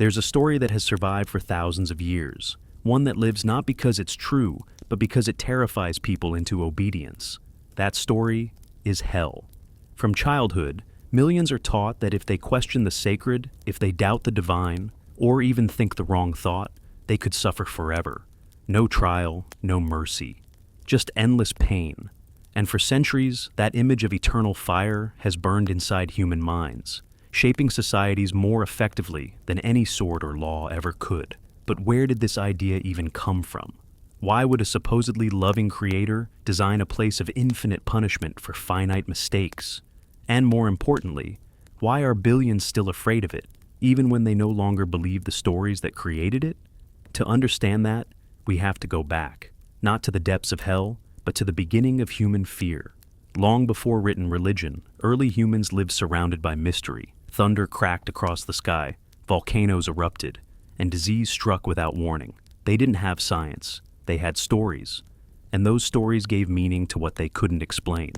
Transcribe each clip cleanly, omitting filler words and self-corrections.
There's a story that has survived for thousands of years, one that lives not because it's true, but because it terrifies people into obedience. That story is hell. From childhood, millions are taught that if they question the sacred, if they doubt the divine, or even think the wrong thought, they could suffer forever. No trial, no mercy, just endless pain. And for centuries, that image of eternal fire has burned inside human minds, shaping societies more effectively than any sword or law ever could. But where did this idea even come from? Why would a supposedly loving creator design a place of infinite punishment for finite mistakes? And more importantly, why are billions still afraid of it, even when they no longer believe the stories that created it? To understand that, we have to go back, not to the depths of hell, but to the beginning of human fear. Long before written religion, early humans lived surrounded by mystery. Thunder cracked across the sky, volcanoes erupted, and disease struck without warning. They didn't have science, they had stories, and those stories gave meaning to what they couldn't explain.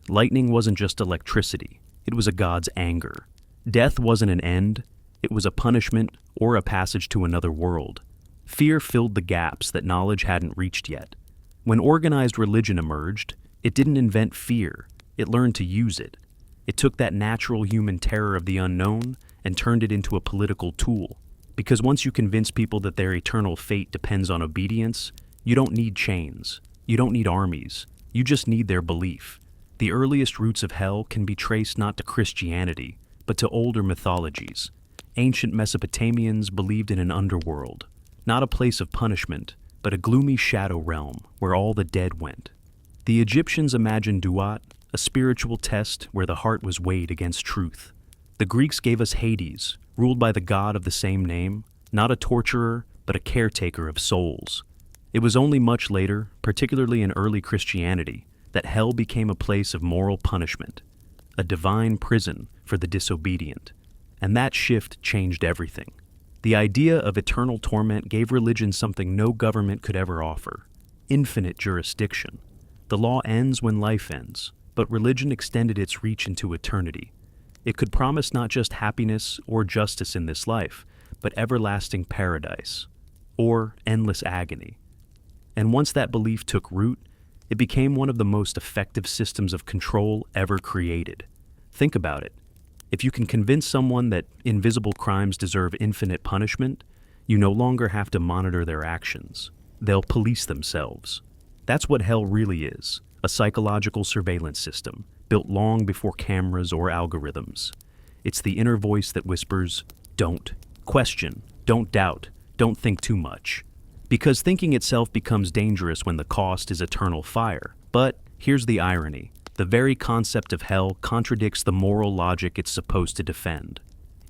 Lightning wasn't just electricity, it was a god's anger. Death wasn't an end, it was a punishment or a passage to another world. Fear filled the gaps that knowledge hadn't reached yet. When organized religion emerged, it didn't invent fear, it learned to use it. It took that natural human terror of the unknown and turned it into a political tool. Because once you convince people that their eternal fate depends on obedience, you don't need chains, you don't need armies, you just need their belief. The earliest roots of hell can be traced not to Christianity, but to older mythologies. Ancient Mesopotamians believed in an underworld, not a place of punishment, but a gloomy shadow realm where all the dead went. The Egyptians imagined Duat, a spiritual test where the heart was weighed against truth. The Greeks gave us Hades, ruled by the god of the same name, not a torturer, but a caretaker of souls. It was only much later, particularly in early Christianity, that hell became a place of moral punishment, a divine prison for the disobedient. And that shift changed everything. The idea of eternal torment gave religion something no government could ever offer: infinite jurisdiction. The law ends when life ends, but religion extended its reach into eternity. It could promise not just happiness or justice in this life, but everlasting paradise, or endless agony. And once that belief took root, it became one of the most effective systems of control ever created. Think about it. If you can convince someone that invisible crimes deserve infinite punishment, you no longer have to monitor their actions. They'll police themselves. That's what hell really is, a psychological surveillance system, built long before cameras or algorithms. It's the inner voice that whispers, "Don't. Question. Don't doubt. Don't think too much." Because thinking itself becomes dangerous when the cost is eternal fire. But here's the irony. The very concept of hell contradicts the moral logic it's supposed to defend.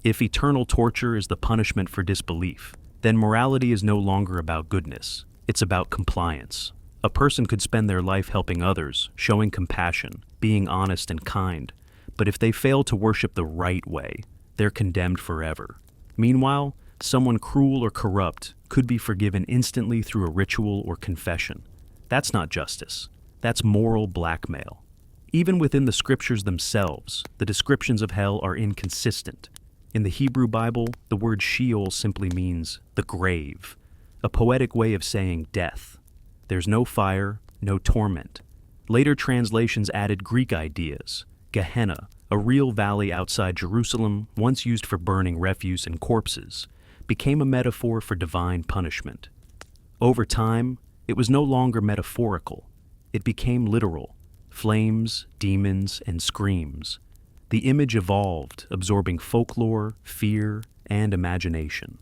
If eternal torture is the punishment for disbelief, then morality is no longer about goodness. It's about compliance. A person could spend their life helping others, showing compassion, being honest and kind, but if they fail to worship the right way, they're condemned forever. Meanwhile, someone cruel or corrupt could be forgiven instantly through a ritual or confession. That's not justice. That's moral blackmail. Even within the scriptures themselves, the descriptions of hell are inconsistent. In the Hebrew Bible, the word Sheol simply means the grave, a poetic way of saying death. There's no fire, no torment. Later translations added Greek ideas. Gehenna, a real valley outside Jerusalem, once used for burning refuse and corpses, became a metaphor for divine punishment. Over time, it was no longer metaphorical. It became literal: flames, demons, and screams. The image evolved, absorbing folklore, fear, and imagination.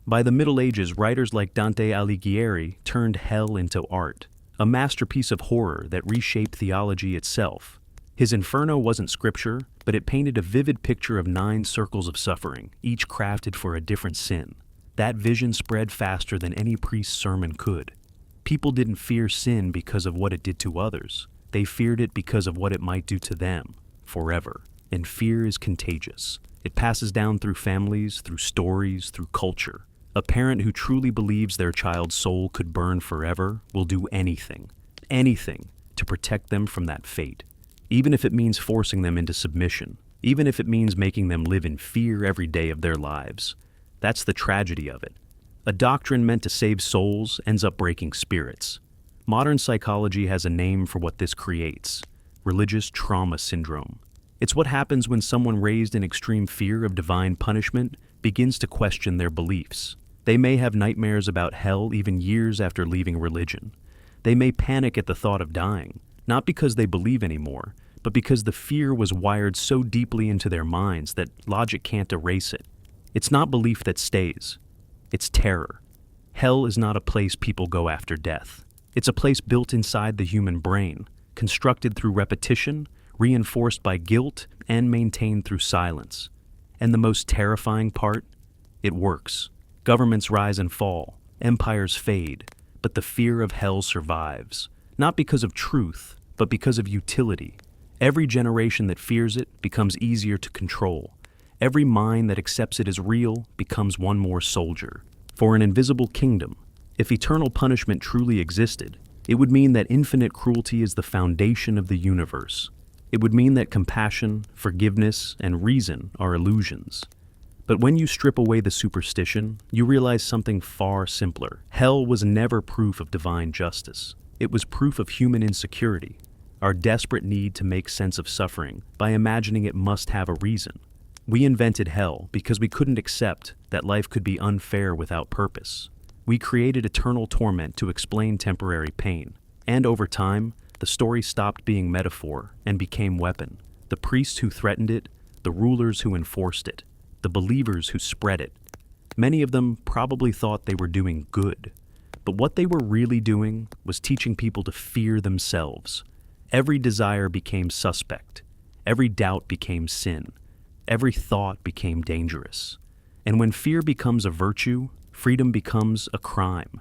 By the Middle Ages, writers like Dante Alighieri turned hell into art, a masterpiece of horror that reshaped theology itself. His Inferno wasn't scripture, but it painted a vivid picture of 9 circles of suffering, each crafted for a different sin. That vision spread faster than any priest's sermon could. People didn't fear sin because of what it did to others. They feared it because of what it might do to them, forever. And fear is contagious. It passes down through families, through stories, through culture. A parent who truly believes their child's soul could burn forever will do anything, to protect them from that fate. Even if it means forcing them into submission, even if it means making them live in fear every day of their lives. That's the tragedy of it. A doctrine meant to save souls ends up breaking spirits. Modern psychology has a name for what this creates: religious trauma syndrome. It's what happens when someone raised in extreme fear of divine punishment begins to question their beliefs. They may have nightmares about hell even years after leaving religion. They may panic at the thought of dying, not because they believe anymore, but because the fear was wired so deeply into their minds that logic can't erase it. It's not belief that stays. It's terror. Hell is not a place people go after death. It's a place built inside the human brain, constructed through repetition, reinforced by guilt, and maintained through silence. And the most terrifying part? It works. Governments rise and fall, empires fade, but the fear of hell survives. Not because of truth, but because of utility. Every generation that fears it becomes easier to control. Every mind that accepts it as real becomes one more soldier. For an invisible kingdom, if eternal punishment truly existed, it would mean that infinite cruelty is the foundation of the universe. It would mean that compassion, forgiveness, and reason are illusions. But when you strip away the superstition, you realize something far simpler. Hell was never proof of divine justice. It was proof of human insecurity, our desperate need to make sense of suffering by imagining it must have a reason. We invented hell because we couldn't accept that life could be unfair without purpose. We created eternal torment to explain temporary pain. And over time, the story stopped being metaphor and became weapon. The priests who threatened it, the rulers who enforced it, the believers who spread it. Many of them probably thought they were doing good. But what they were really doing was teaching people to fear themselves. Every desire became suspect. Every doubt became sin. Every thought became dangerous. And when fear becomes a virtue, freedom becomes a crime.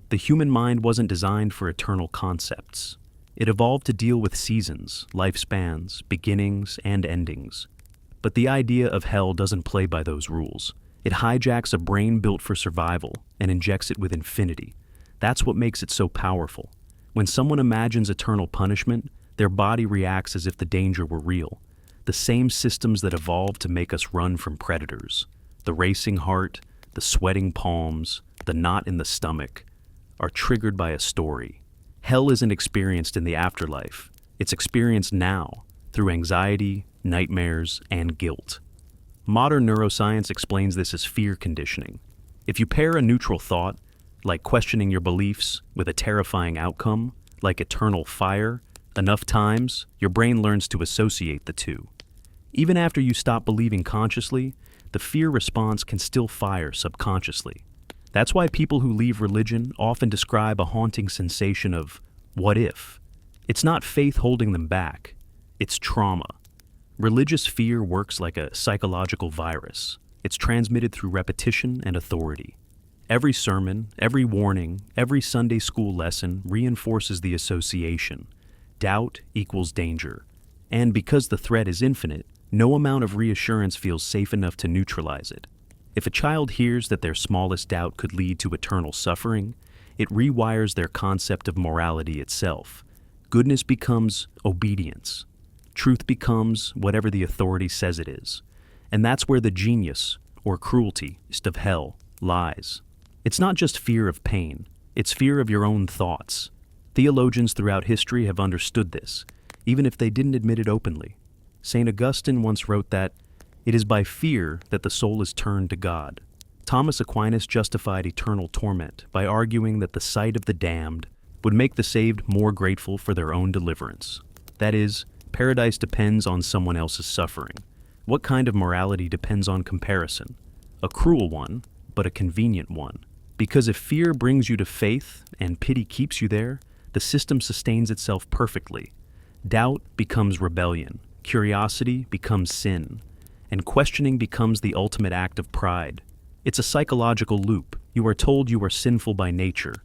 The human mind wasn't designed for eternal concepts. It evolved to deal with seasons, lifespans, beginnings, and endings. But the idea of hell doesn't play by those rules. It hijacks a brain built for survival and injects it with infinity. That's what makes it so powerful. When someone imagines eternal punishment, their body reacts as if the danger were real. The same systems that evolved to make us run from predators, the racing heart, the sweating palms, the knot in the stomach, are triggered by a story. Hell isn't experienced in the afterlife. It's experienced now, through anxiety, nightmares, and guilt. Modern neuroscience explains this as fear conditioning. If you pair a neutral thought, like questioning your beliefs, with a terrifying outcome, like eternal fire, enough times, your brain learns to associate the two. Even after you stop believing consciously, the fear response can still fire subconsciously. That's why people who leave religion often describe a haunting sensation of, what if? It's not faith holding them back, it's trauma. Religious fear works like a psychological virus. It's transmitted through repetition and authority. Every sermon, every warning, every Sunday school lesson reinforces the association. Doubt equals danger. And because the threat is infinite, no amount of reassurance feels safe enough to neutralize it. If a child hears that their smallest doubt could lead to eternal suffering, it rewires their concept of morality itself. Goodness becomes obedience. Truth becomes whatever the authority says it is. And that's where the genius, or cruelty, of hell lies. It's not just fear of pain, it's fear of your own thoughts. Theologians throughout history have understood this, even if they didn't admit it openly. St. Augustine once wrote that, "It is by fear that the soul is turned to God." Thomas Aquinas justified eternal torment by arguing that the sight of the damned would make the saved more grateful for their own deliverance. That is, paradise depends on someone else's suffering. What kind of morality depends on comparison? A cruel one, but a convenient one. Because if fear brings you to faith and pity keeps you there, the system sustains itself perfectly. Doubt becomes rebellion, curiosity becomes sin, and questioning becomes the ultimate act of pride. It's a psychological loop. You are told you are sinful by nature.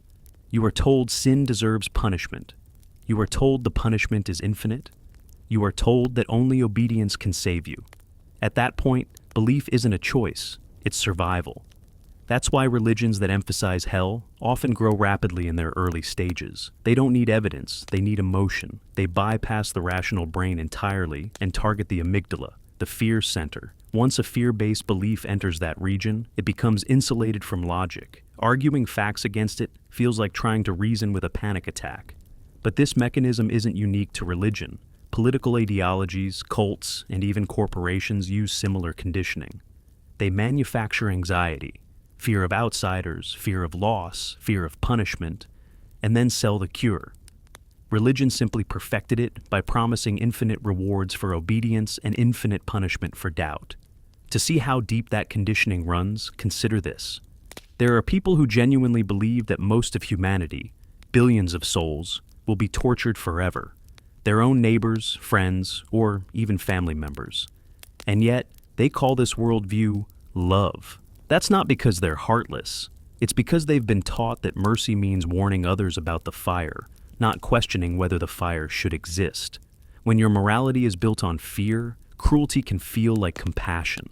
You are told sin deserves punishment. You are told the punishment is infinite. You are told that only obedience can save you. At that point, belief isn't a choice, it's survival. That's why religions that emphasize hell often grow rapidly in their early stages. They don't need evidence, they need emotion. They bypass the rational brain entirely and target the amygdala, the fear center. Once a fear-based belief enters that region, it becomes insulated from logic. Arguing facts against it feels like trying to reason with a panic attack. But this mechanism isn't unique to religion. Political ideologies, cults, and even corporations use similar conditioning. They manufacture anxiety, fear of outsiders, fear of loss, fear of punishment, and then sell the cure. Religion simply perfected it by promising infinite rewards for obedience and infinite punishment for doubt. To see how deep that conditioning runs, consider this. There are people who genuinely believe that most of humanity, billions of souls, will be tortured forever. Their own neighbors, friends, or even family members. And yet, they call this worldview love. That's not because they're heartless. It's because they've been taught that mercy means warning others about the fire, not questioning whether the fire should exist. When your morality is built on fear, cruelty can feel like compassion.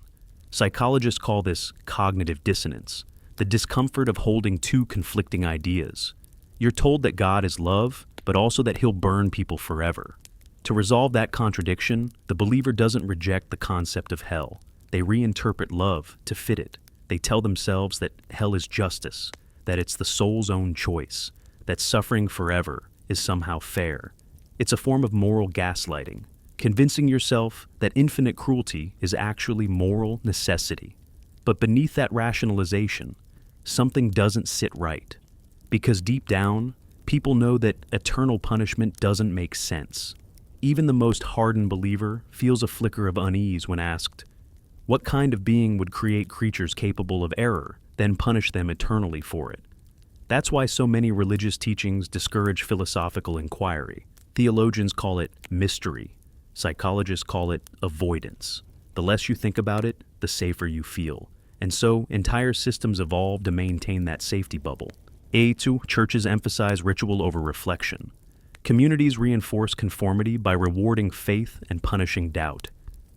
Psychologists call this cognitive dissonance, the discomfort of holding two conflicting ideas. You're told that God is love, but also that he'll burn people forever. To resolve that contradiction, the believer doesn't reject the concept of hell. They reinterpret love to fit it. They tell themselves that hell is justice, that it's the soul's own choice, that suffering forever is somehow fair. It's a form of moral gaslighting, convincing yourself that infinite cruelty is actually moral necessity. But beneath that rationalization, something doesn't sit right. Because deep down, people know that eternal punishment doesn't make sense. Even the most hardened believer feels a flicker of unease when asked, what kind of being would create creatures capable of error, then punish them eternally for it? That's why so many religious teachings discourage philosophical inquiry. Theologians call it mystery. Psychologists call it avoidance. The less you think about it, the safer you feel. And so, entire systems evolve to maintain that safety bubble. Churches emphasize ritual over reflection. Communities reinforce conformity by rewarding faith and punishing doubt.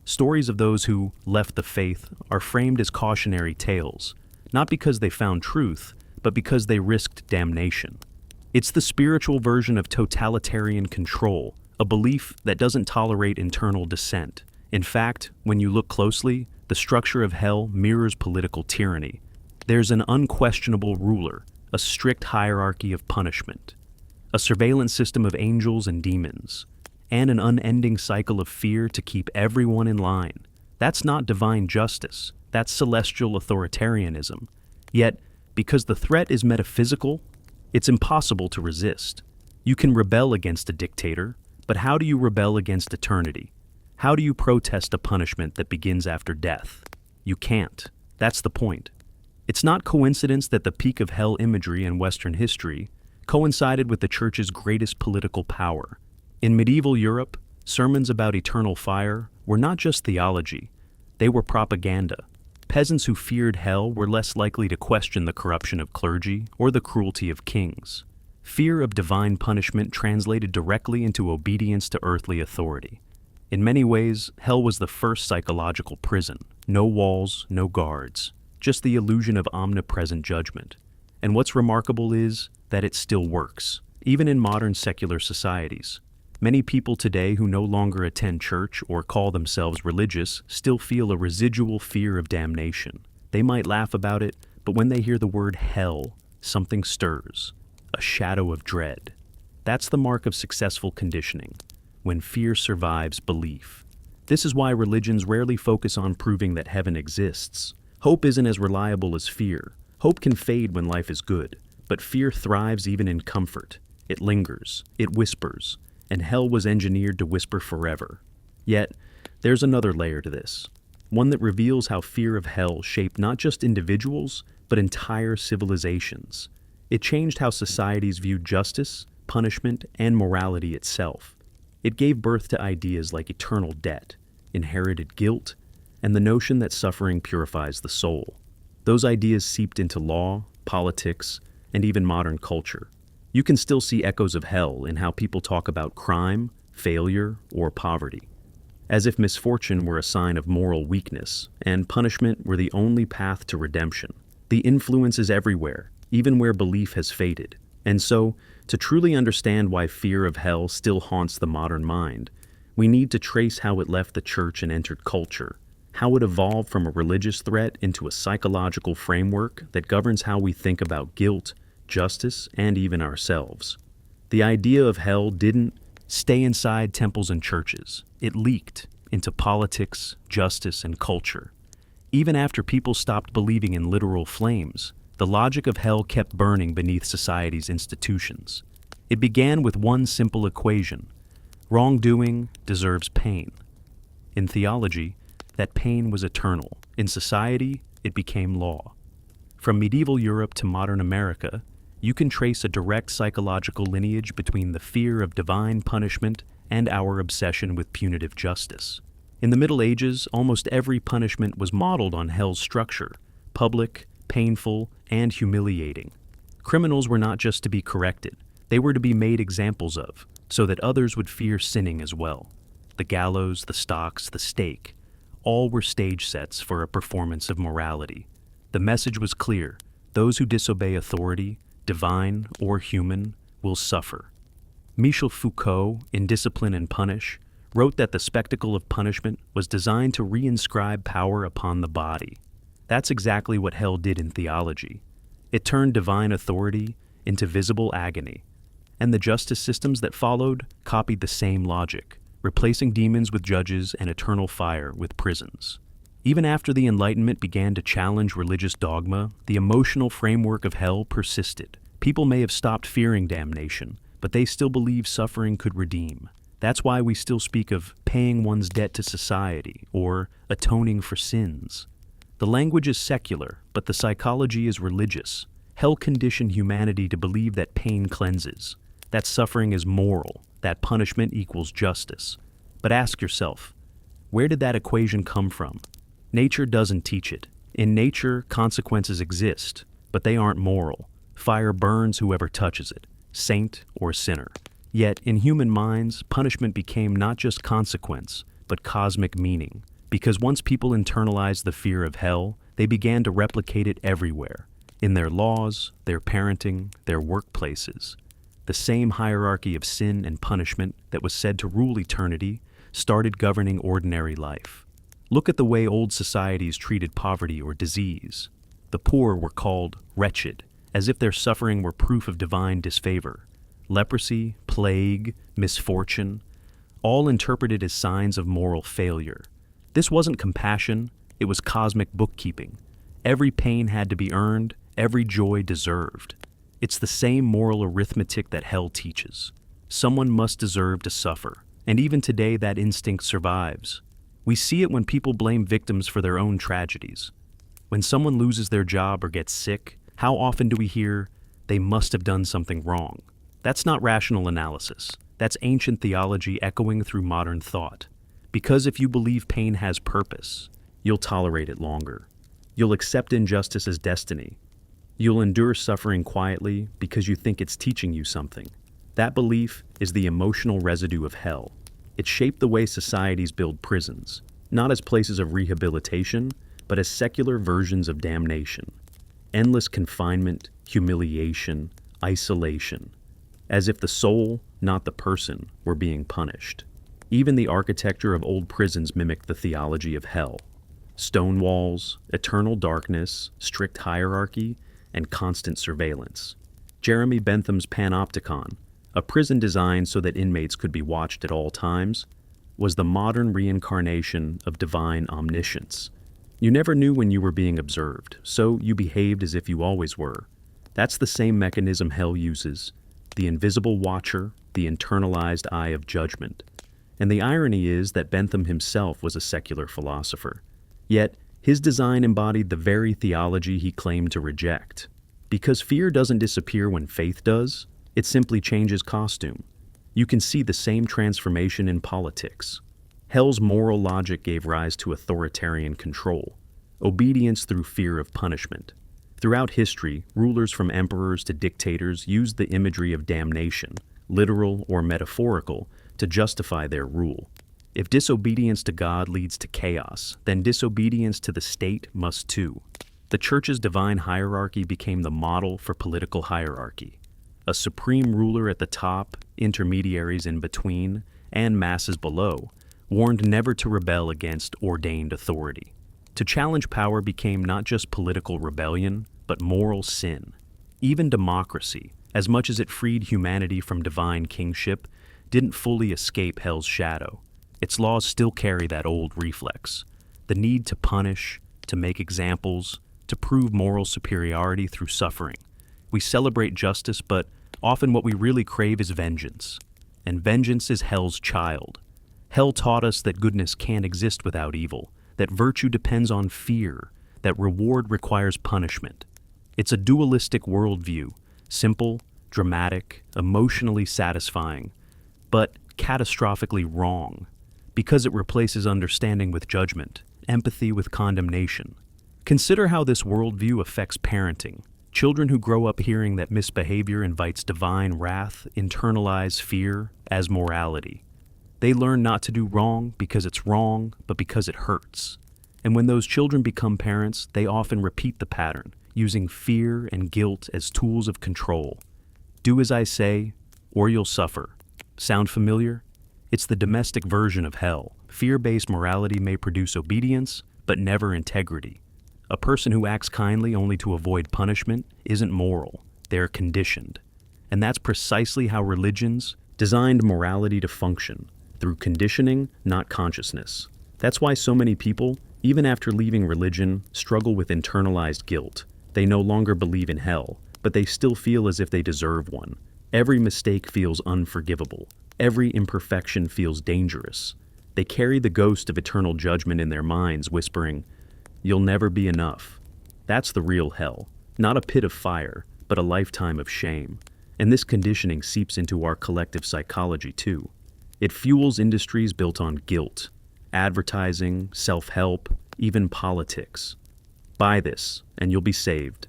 Stories of those who left the faith are framed as cautionary tales, not because they found truth, but because they risked damnation. It's the spiritual version of totalitarian control, a belief that doesn't tolerate internal dissent. In fact, when you look closely, the structure of hell mirrors political tyranny. There's an unquestionable ruler, a strict hierarchy of punishment, a surveillance system of angels and demons, and an unending cycle of fear to keep everyone in line. That's not divine justice, that's celestial authoritarianism. Yet, because the threat is metaphysical, it's impossible to resist. You can rebel against a dictator, but how do you rebel against eternity? How do you protest a punishment that begins after death? You can't. That's the point. It's not coincidence that the peak of hell imagery in Western history coincided with the Church's greatest political power. In medieval Europe, sermons about eternal fire were not just theology, they were propaganda. Peasants who feared hell were less likely to question the corruption of clergy or the cruelty of kings. Fear of divine punishment translated directly into obedience to earthly authority. In many ways, hell was the first psychological prison. No walls, no guards, just the illusion of omnipresent judgment. And what's remarkable is that it still works, even in modern secular societies. Many people today who no longer attend church or call themselves religious still feel a residual fear of damnation. They might laugh about it, but when they hear the word hell, something stirs, a shadow of dread. That's the mark of successful conditioning, when fear survives belief. This is why religions rarely focus on proving that heaven exists. Hope isn't as reliable as fear. Hope can fade when life is good, but fear thrives even in comfort. It lingers, it whispers, and hell was engineered to whisper forever. Yet, there's another layer to this, one that reveals how fear of hell shaped not just individuals, but entire civilizations. It changed how societies viewed justice, punishment, and morality itself. It gave birth to ideas like eternal debt, inherited guilt, and the notion that suffering purifies the soul. Those ideas seeped into law, politics, and even modern culture. You can still see echoes of hell in how people talk about crime, failure, or poverty, as if misfortune were a sign of moral weakness, and punishment were the only path to redemption. The influence is everywhere, even where belief has faded. And so, to truly understand why fear of hell still haunts the modern mind, We need to trace how it left the church and entered culture, how it evolved from a religious threat into a psychological framework that governs how we think about guilt, justice, and even ourselves. The idea of hell didn't stay inside temples and churches. It leaked into politics, justice, and culture. Even after people stopped believing in literal flames, the logic of hell kept burning beneath society's institutions. It began with one simple equation: wrongdoing deserves pain. In theology, that pain was eternal. In society, it became law. From medieval Europe to modern America, you can trace a direct psychological lineage between the fear of divine punishment and our obsession with punitive justice. In the Middle Ages, almost every punishment was modeled on hell's structure: public, painful, and humiliating. Criminals were not just to be corrected, they were to be made examples of, so that others would fear sinning as well. The gallows, the stocks, the stake, all were stage sets for a performance of morality. The message was clear: those who disobey authority, divine or human, will suffer. Michel Foucault, in Discipline and Punish, wrote that the spectacle of punishment was designed to reinscribe power upon the body. That's exactly what hell did in theology. It turned divine authority into visible agony. And the justice systems that followed copied the same logic, replacing demons with judges and eternal fire with prisons. Even after the Enlightenment began to challenge religious dogma, the emotional framework of hell persisted. People may have stopped fearing damnation, but they still believed suffering could redeem. That's why we still speak of paying one's debt to society or atoning for sins. The language is secular, but the psychology is religious. Hell conditioned humanity to believe that pain cleanses, that suffering is moral, that punishment equals justice. But ask yourself, where did that equation come from? Nature doesn't teach it. In nature, consequences exist, but they aren't moral. Fire burns whoever touches it, saint or sinner. Yet, in human minds, punishment became not just consequence, but cosmic meaning. Because once people internalized the fear of hell, they began to replicate it everywhere, in their laws, their parenting, their workplaces. The same hierarchy of sin and punishment that was said to rule eternity started governing ordinary life. Look at the way old societies treated poverty or disease. The poor were called wretched, as if their suffering were proof of divine disfavor. Leprosy, plague, misfortune, all interpreted as signs of moral failure. This wasn't compassion, it was cosmic bookkeeping. Every pain had to be earned, every joy deserved. It's the same moral arithmetic that hell teaches. Someone must deserve to suffer, and even today that instinct survives. We see it when people blame victims for their own tragedies. When someone loses their job or gets sick, how often do we hear, "They must have done something wrong"? That's not rational analysis. That's ancient theology echoing through modern thought. Because if you believe pain has purpose, you'll tolerate it longer. You'll accept injustice as destiny. You'll endure suffering quietly because you think it's teaching you something. That belief is the emotional residue of hell. It shaped the way societies build prisons, not as places of rehabilitation, but as secular versions of damnation. Endless confinement, humiliation, isolation, as if the soul, not the person, were being punished. Even the architecture of old prisons mimicked the theology of hell. Stone walls, eternal darkness, strict hierarchy, and constant surveillance. Jeremy Bentham's Panopticon, a prison designed so that inmates could be watched at all times, was the modern reincarnation of divine omniscience. You never knew when you were being observed, so you behaved as if you always were. That's the same mechanism hell uses: the invisible watcher, the internalized eye of judgment. And the irony is that Bentham himself was a secular philosopher. Yet, his design embodied the very theology he claimed to reject. Because fear doesn't disappear when faith does, it simply changes costume. You can see the same transformation in politics. Hell's moral logic gave rise to authoritarian control, obedience through fear of punishment. Throughout history, rulers from emperors to dictators used the imagery of damnation, literal or metaphorical, to justify their rule. If disobedience to God leads to chaos, then disobedience to the state must too. The church's divine hierarchy became the model for political hierarchy. A supreme ruler at the top, intermediaries in between, and masses below, warned never to rebel against ordained authority. To challenge power became not just political rebellion, but moral sin. Even democracy, as much as it freed humanity from divine kingship, didn't fully escape hell's shadow. Its laws still carry that old reflex: the need to punish, to make examples, to prove moral superiority through suffering. We celebrate justice, but often what we really crave is vengeance. And vengeance is hell's child. Hell taught us that goodness can't exist without evil, that virtue depends on fear, that reward requires punishment. It's a dualistic worldview, simple, dramatic, emotionally satisfying, but catastrophically wrong, because it replaces understanding with judgment, empathy with condemnation. Consider how this worldview affects parenting. Children who grow up hearing that misbehavior invites divine wrath internalize fear as morality. They learn not to do wrong because it's wrong, but because it hurts. And when those children become parents, they often repeat the pattern, using fear and guilt as tools of control. Do as I say, or you'll suffer. Sound familiar? It's the domestic version of hell. Fear-based morality may produce obedience, but never integrity. A person who acts kindly only to avoid punishment isn't moral, they're conditioned. And that's precisely how religions designed morality to function, through conditioning, not consciousness. That's why so many people, even after leaving religion, struggle with internalized guilt. They no longer believe in hell, but they still feel as if they deserve one. Every mistake feels unforgivable. Every imperfection feels dangerous. They carry the ghost of eternal judgment in their minds, whispering, "You'll never be enough." That's the real hell. Not a pit of fire, but a lifetime of shame. And this conditioning seeps into our collective psychology too. It fuels industries built on guilt, advertising, self-help, even politics. Buy this, and you'll be saved.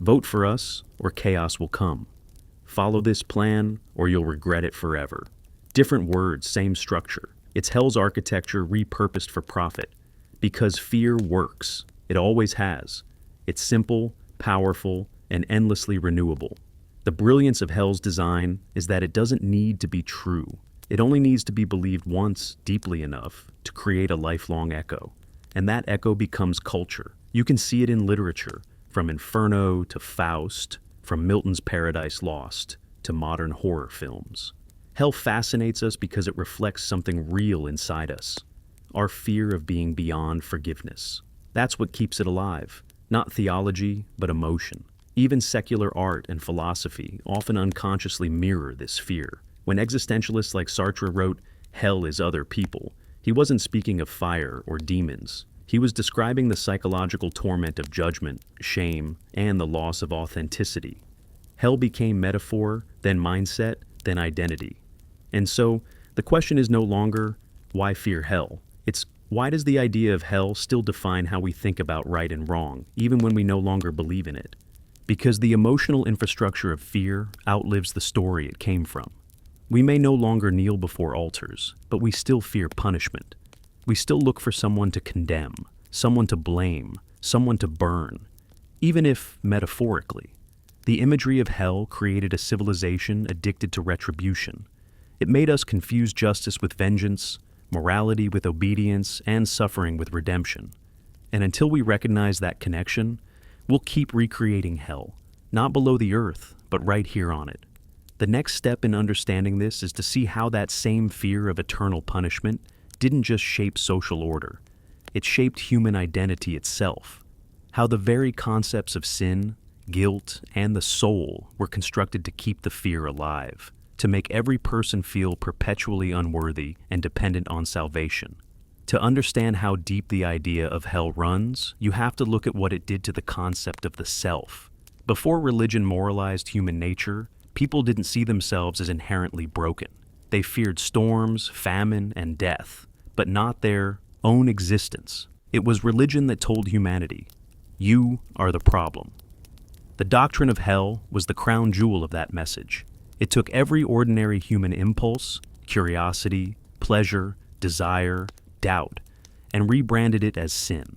Vote for us, or chaos will come. Follow this plan, or you'll regret it forever. Different words, same structure. It's hell's architecture repurposed for profit. Because fear works. It always has. It's simple, powerful, and endlessly renewable. The brilliance of hell's design is that it doesn't need to be true. It only needs to be believed once, deeply enough, to create a lifelong echo. And that echo becomes culture. You can see it in literature, from Inferno to Faust, from Milton's Paradise Lost to modern horror films. Hell fascinates us because it reflects something real inside us. Our fear of being beyond forgiveness. That's what keeps it alive. Not theology, but emotion. Even secular art and philosophy often unconsciously mirror this fear. When existentialists like Sartre wrote, "Hell is other people," he wasn't speaking of fire or demons. He was describing the psychological torment of judgment, shame, and the loss of authenticity. Hell became metaphor, then mindset, then identity. And so, the question is no longer, why fear hell? It's, why does the idea of hell still define how we think about right and wrong, even when we no longer believe in it? Because the emotional infrastructure of fear outlives the story it came from. We may no longer kneel before altars, but we still fear punishment. We still look for someone to condemn, someone to blame, someone to burn, even if metaphorically. The imagery of hell created a civilization addicted to retribution. It made us confuse justice with vengeance, morality with obedience, and suffering with redemption. And until we recognize that connection, we'll keep recreating hell, not below the earth, but right here on it. The next step in understanding this is to see how that same fear of eternal punishment didn't just shape social order. It shaped human identity itself. How the very concepts of sin, guilt, and the soul were constructed to keep the fear alive, to make every person feel perpetually unworthy and dependent on salvation. To understand how deep the idea of hell runs, you have to look at what it did to the concept of the self. Before religion moralized human nature, people didn't see themselves as inherently broken. They feared storms, famine, and death, but not their own existence. It was religion that told humanity, "You are the problem." The doctrine of hell was the crown jewel of that message. It took every ordinary human impulse, curiosity, pleasure, desire, doubt, and rebranded it as sin.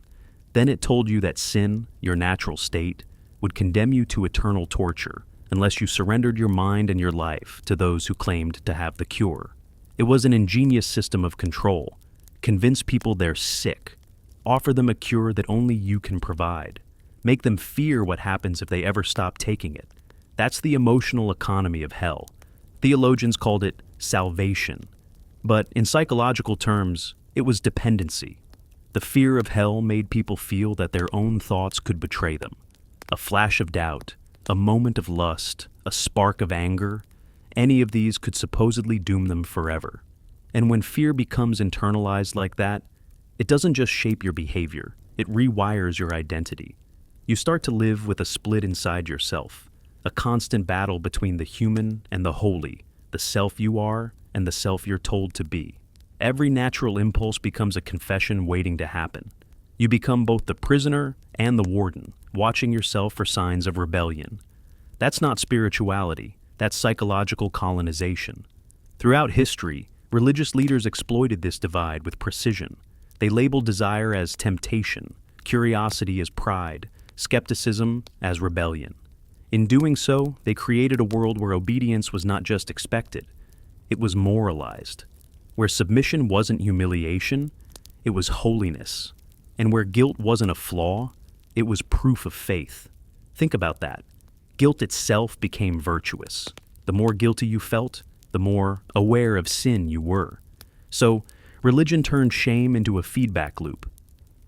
Then it told you that sin, your natural state, would condemn you to eternal torture unless you surrendered your mind and your life to those who claimed to have the cure. It was an ingenious system of control. Convince people they're sick. Offer them a cure that only you can provide. Make them fear what happens if they ever stop taking it. That's the emotional economy of hell. Theologians called it salvation. But in psychological terms, it was dependency. The fear of hell made people feel that their own thoughts could betray them. A flash of doubt, a moment of lust, a spark of anger, any of these could supposedly doom them forever. And when fear becomes internalized like that, it doesn't just shape your behavior, it rewires your identity. You start to live with a split inside yourself, a constant battle between the human and the holy, the self you are and the self you're told to be. Every natural impulse becomes a confession waiting to happen. You become both the prisoner and the warden, watching yourself for signs of rebellion. That's not spirituality, that's psychological colonization. Throughout history, religious leaders exploited this divide with precision. They labeled desire as temptation, curiosity as pride, skepticism as rebellion. In doing so, they created a world where obedience was not just expected, it was moralized. Where submission wasn't humiliation, it was holiness. And where guilt wasn't a flaw, it was proof of faith. Think about that. Guilt itself became virtuous. The more guilty you felt, the more aware of sin you were. So, religion turned shame into a feedback loop.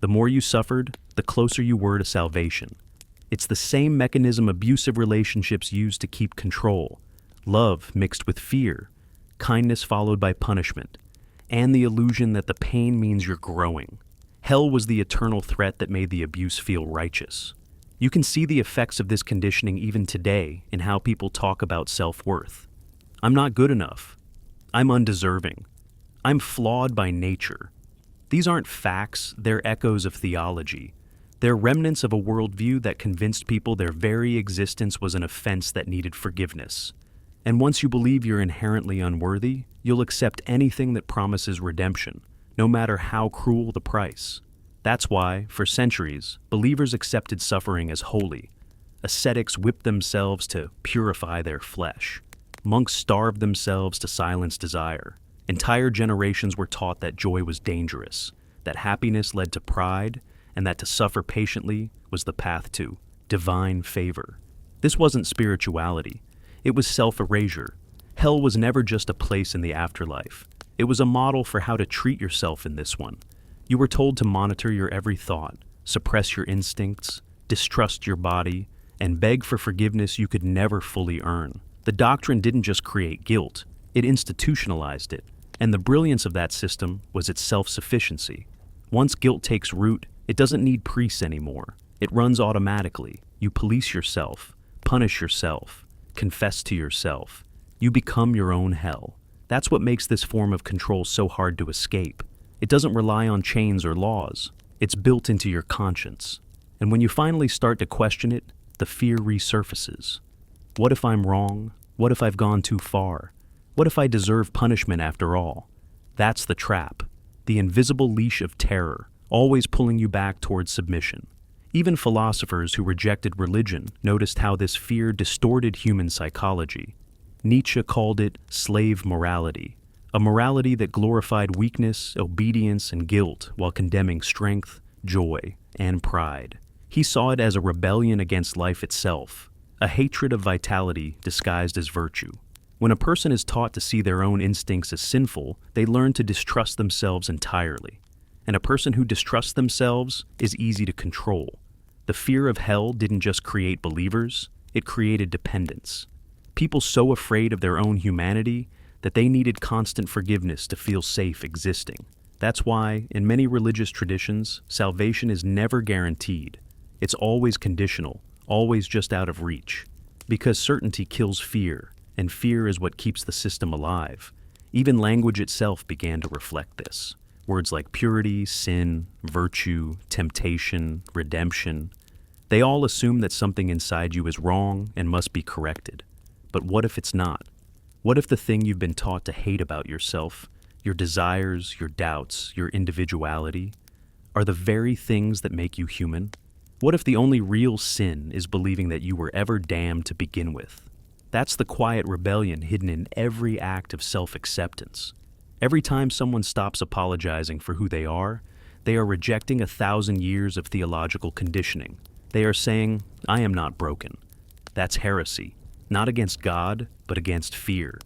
The more you suffered, the closer you were to salvation. It's the same mechanism abusive relationships use to keep control. Love mixed with fear, kindness followed by punishment, and the illusion that the pain means you're growing. Hell was the eternal threat that made the abuse feel righteous. You can see the effects of this conditioning even today in how people talk about self-worth. I'm not good enough. I'm undeserving. I'm flawed by nature. These aren't facts, they're echoes of theology. They're remnants of a worldview that convinced people their very existence was an offense that needed forgiveness. And once you believe you're inherently unworthy, you'll accept anything that promises redemption, no matter how cruel the price. That's why, for centuries, believers accepted suffering as holy. Ascetics whipped themselves to purify their flesh. Monks starved themselves to silence desire. Entire generations were taught that joy was dangerous, that happiness led to pride, and that to suffer patiently was the path to divine favor. This wasn't spirituality. It was self-erasure. Hell was never just a place in the afterlife. It was a model for how to treat yourself in this one. You were told to monitor your every thought, suppress your instincts, distrust your body, and beg for forgiveness you could never fully earn. The doctrine didn't just create guilt, it institutionalized it. And the brilliance of that system was its self-sufficiency. Once guilt takes root, it doesn't need priests anymore. It runs automatically. You police yourself, punish yourself, confess to yourself. You become your own hell. That's what makes this form of control so hard to escape. It doesn't rely on chains or laws. It's built into your conscience. And when you finally start to question it, the fear resurfaces. What if I'm wrong? What if I've gone too far? What if I deserve punishment after all? That's the trap. The invisible leash of terror, always pulling you back towards submission. Even philosophers who rejected religion noticed how this fear distorted human psychology. Nietzsche called it slave morality, a morality that glorified weakness, obedience, and guilt while condemning strength, joy, and pride. He saw it as a rebellion against life itself, a hatred of vitality disguised as virtue. When a person is taught to see their own instincts as sinful, they learn to distrust themselves entirely. And a person who distrusts themselves is easy to control. The fear of hell didn't just create believers, it created dependence. People so afraid of their own humanity that they needed constant forgiveness to feel safe existing. That's why, in many religious traditions, salvation is never guaranteed. It's always conditional, always just out of reach. Because certainty kills fear, and fear is what keeps the system alive. Even language itself began to reflect this. Words like purity, sin, virtue, temptation, redemption, they all assume that something inside you is wrong and must be corrected. But what if it's not? What if the thing you've been taught to hate about yourself, your desires, your doubts, your individuality, are the very things that make you human? What if the only real sin is believing that you were ever damned to begin with? That's the quiet rebellion hidden in every act of self-acceptance. Every time someone stops apologizing for who they are rejecting 1,000 years of theological conditioning. They are saying, I am not broken. That's heresy, not against God, but against fear.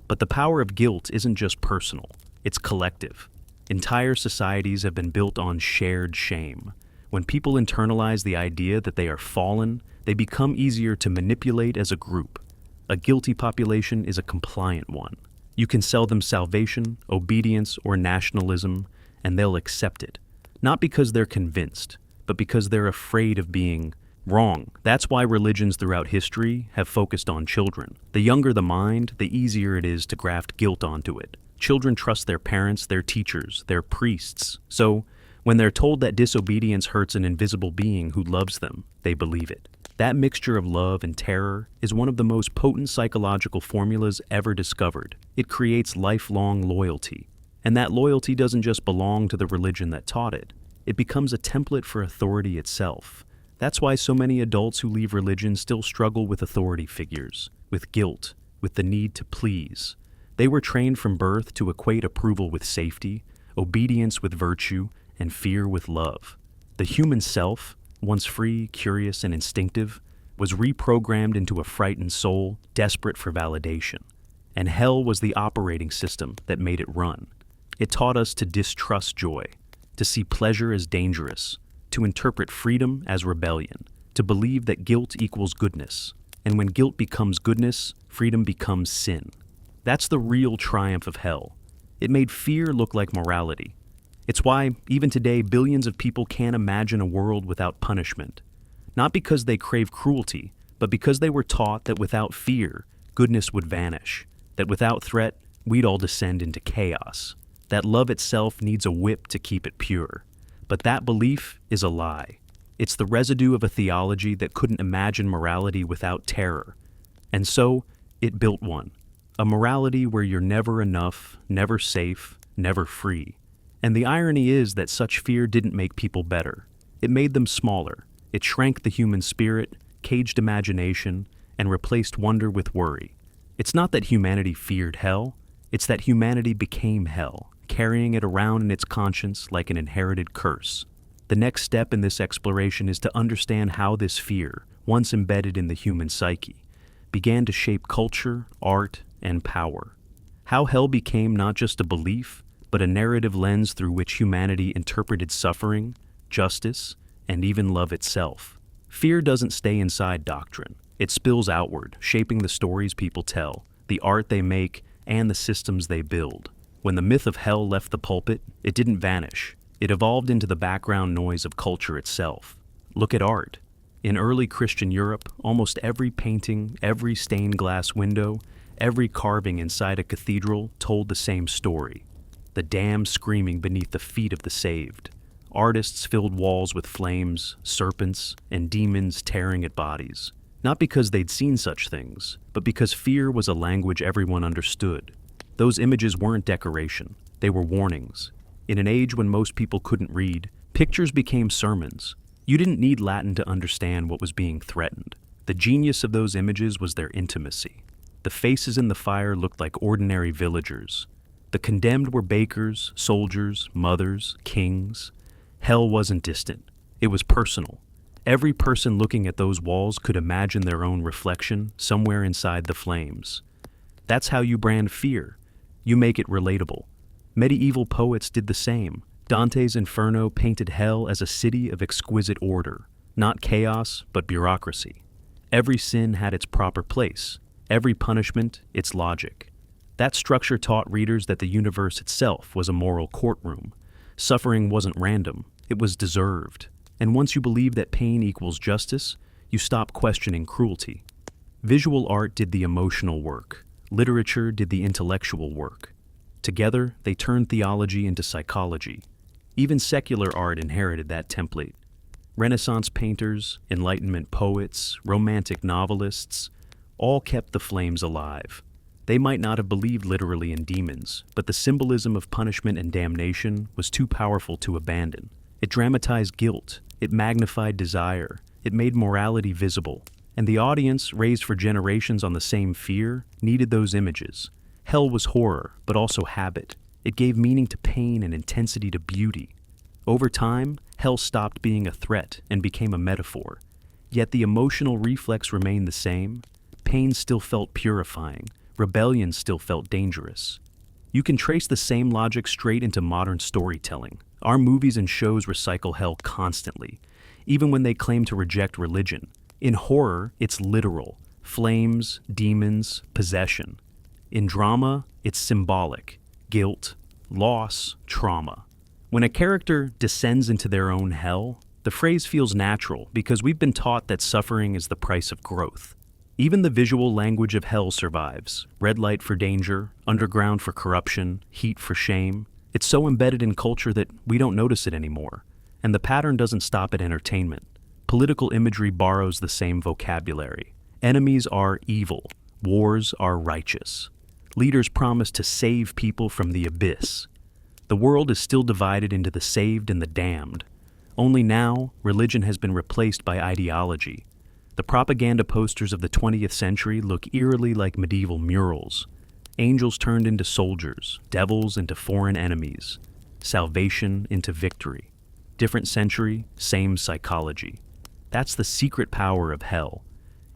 But the power of guilt isn't just personal, it's collective. Entire societies have been built on shared shame. When people internalize the idea that they are fallen, they become easier to manipulate as a group. A guilty population is a compliant one. You can sell them salvation, obedience, or nationalism, and they'll accept it. Not because they're convinced, but because they're afraid of being wrong. That's why religions throughout history have focused on children. The younger the mind, the easier it is to graft guilt onto it. Children trust their parents, their teachers, their priests. So, when they're told that disobedience hurts an invisible being who loves them, they believe it. That mixture of love and terror is one of the most potent psychological formulas ever discovered. It creates lifelong loyalty. And that loyalty doesn't just belong to the religion that taught it. It becomes a template for authority itself. That's why so many adults who leave religion still struggle with authority figures, with guilt, with the need to please. They were trained from birth to equate approval with safety, obedience with virtue, and fear with love. The human self, once free, curious, and instinctive, was reprogrammed into a frightened soul, desperate for validation. And hell was the operating system that made it run. It taught us to distrust joy, to see pleasure as dangerous, to interpret freedom as rebellion, to believe that guilt equals goodness. And when guilt becomes goodness, freedom becomes sin. That's the real triumph of hell. It made fear look like morality. It's why, even today, billions of people can't imagine a world without punishment. Not because they crave cruelty, but because they were taught that without fear, goodness would vanish, that without threat, we'd all descend into chaos, that love itself needs a whip to keep it pure. But that belief is a lie. It's the residue of a theology that couldn't imagine morality without terror. And so, it built one. A morality where you're never enough, never safe, never free. And the irony is that such fear didn't make people better. It made them smaller. It shrank the human spirit, caged imagination, and replaced wonder with worry. It's not that humanity feared hell, it's that humanity became hell, carrying it around in its conscience like an inherited curse. The next step in this exploration is to understand how this fear, once embedded in the human psyche, began to shape culture, art, and power. How hell became not just a belief, but a narrative lens through which humanity interpreted suffering, justice, and even love itself. Fear doesn't stay inside doctrine. It spills outward, shaping the stories people tell, the art they make, and the systems they build. When the myth of hell left the pulpit, it didn't vanish. It evolved into the background noise of culture itself. Look at art. In early Christian Europe, almost every painting, every stained glass window, every carving inside a cathedral told the same story. The damned screaming beneath the feet of the saved. Artists filled walls with flames, serpents, and demons tearing at bodies. Not because they'd seen such things, but because fear was a language everyone understood. Those images weren't decoration, they were warnings. In an age when most people couldn't read, pictures became sermons. You didn't need Latin to understand what was being threatened. The genius of those images was their intimacy. The faces in the fire looked like ordinary villagers. The condemned were bakers, soldiers, mothers, kings. Hell wasn't distant. It was personal. Every person looking at those walls could imagine their own reflection somewhere inside the flames. That's how you brand fear. You make it relatable. Medieval poets did the same. Dante's Inferno painted hell as a city of exquisite order, not chaos, but bureaucracy. Every sin had its proper place, every punishment its logic. That structure taught readers that the universe itself was a moral courtroom. Suffering wasn't random, it was deserved. And once you believe that pain equals justice, you stop questioning cruelty. Visual art did the emotional work. Literature did the intellectual work. Together, they turned theology into psychology. Even secular art inherited that template. Renaissance painters, Enlightenment poets, romantic novelists, all kept the flames alive. They might not have believed literally in demons, but the symbolism of punishment and damnation was too powerful to abandon. It dramatized guilt, it magnified desire, it made morality visible, and the audience, raised for generations on the same fear, needed those images. Hell was horror, but also habit. It gave meaning to pain and intensity to beauty. Over time, hell stopped being a threat and became a metaphor. Yet the emotional reflex remained the same. Pain still felt purifying. Rebellion still felt dangerous. You can trace the same logic straight into modern storytelling. Our movies and shows recycle hell constantly, even when they claim to reject religion. In horror, it's literal. Flames, demons, possession. In drama, it's symbolic. Guilt, loss, trauma. When a character descends into their own hell, the phrase feels natural because we've been taught that suffering is the price of growth. Even the visual language of hell survives. Red light for danger, underground for corruption, heat for shame. It's so embedded in culture that we don't notice it anymore. And the pattern doesn't stop at entertainment. Political imagery borrows the same vocabulary. Enemies are evil. Wars are righteous. Leaders promise to save people from the abyss. The world is still divided into the saved and the damned. Only now, religion has been replaced by ideology. The propaganda posters of the 20th century look eerily like medieval murals. Angels turned into soldiers, devils into foreign enemies, salvation into victory. Different century, same psychology. That's the secret power of hell.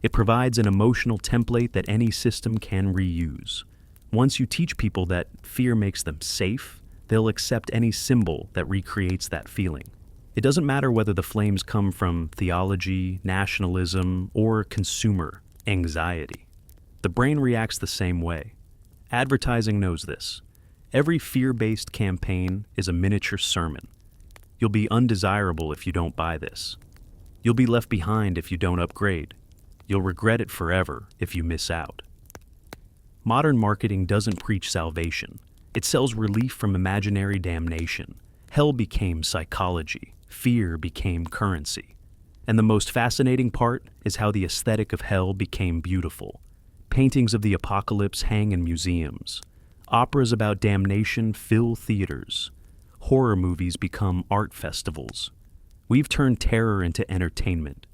It provides an emotional template that any system can reuse. Once you teach people that fear makes them safe, they'll accept any symbol that recreates that feeling. It doesn't matter whether the flames come from theology, nationalism, or consumer anxiety. The brain reacts the same way. Advertising knows this. Every fear-based campaign is a miniature sermon. You'll be undesirable if you don't buy this. You'll be left behind if you don't upgrade. You'll regret it forever if you miss out. Modern marketing doesn't preach salvation. It sells relief from imaginary damnation. Hell became psychology. Fear became currency. And the most fascinating part is how the aesthetic of hell became beautiful. Paintings of the apocalypse hang in museums. Operas about damnation fill theaters. Horror movies become art festivals. We've turned terror into entertainment.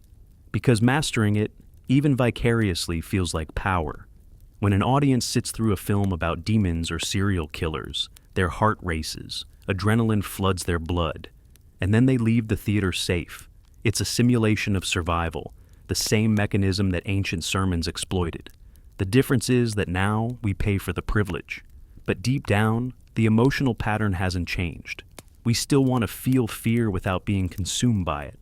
Because mastering it, even vicariously, feels like power. When an audience sits through a film about demons or serial killers, their heart races, adrenaline floods their blood, and then they leave the theater safe. It's a simulation of survival, the same mechanism that ancient sermons exploited. The difference is that now we pay for the privilege. But deep down, the emotional pattern hasn't changed. We still want to feel fear without being consumed by it.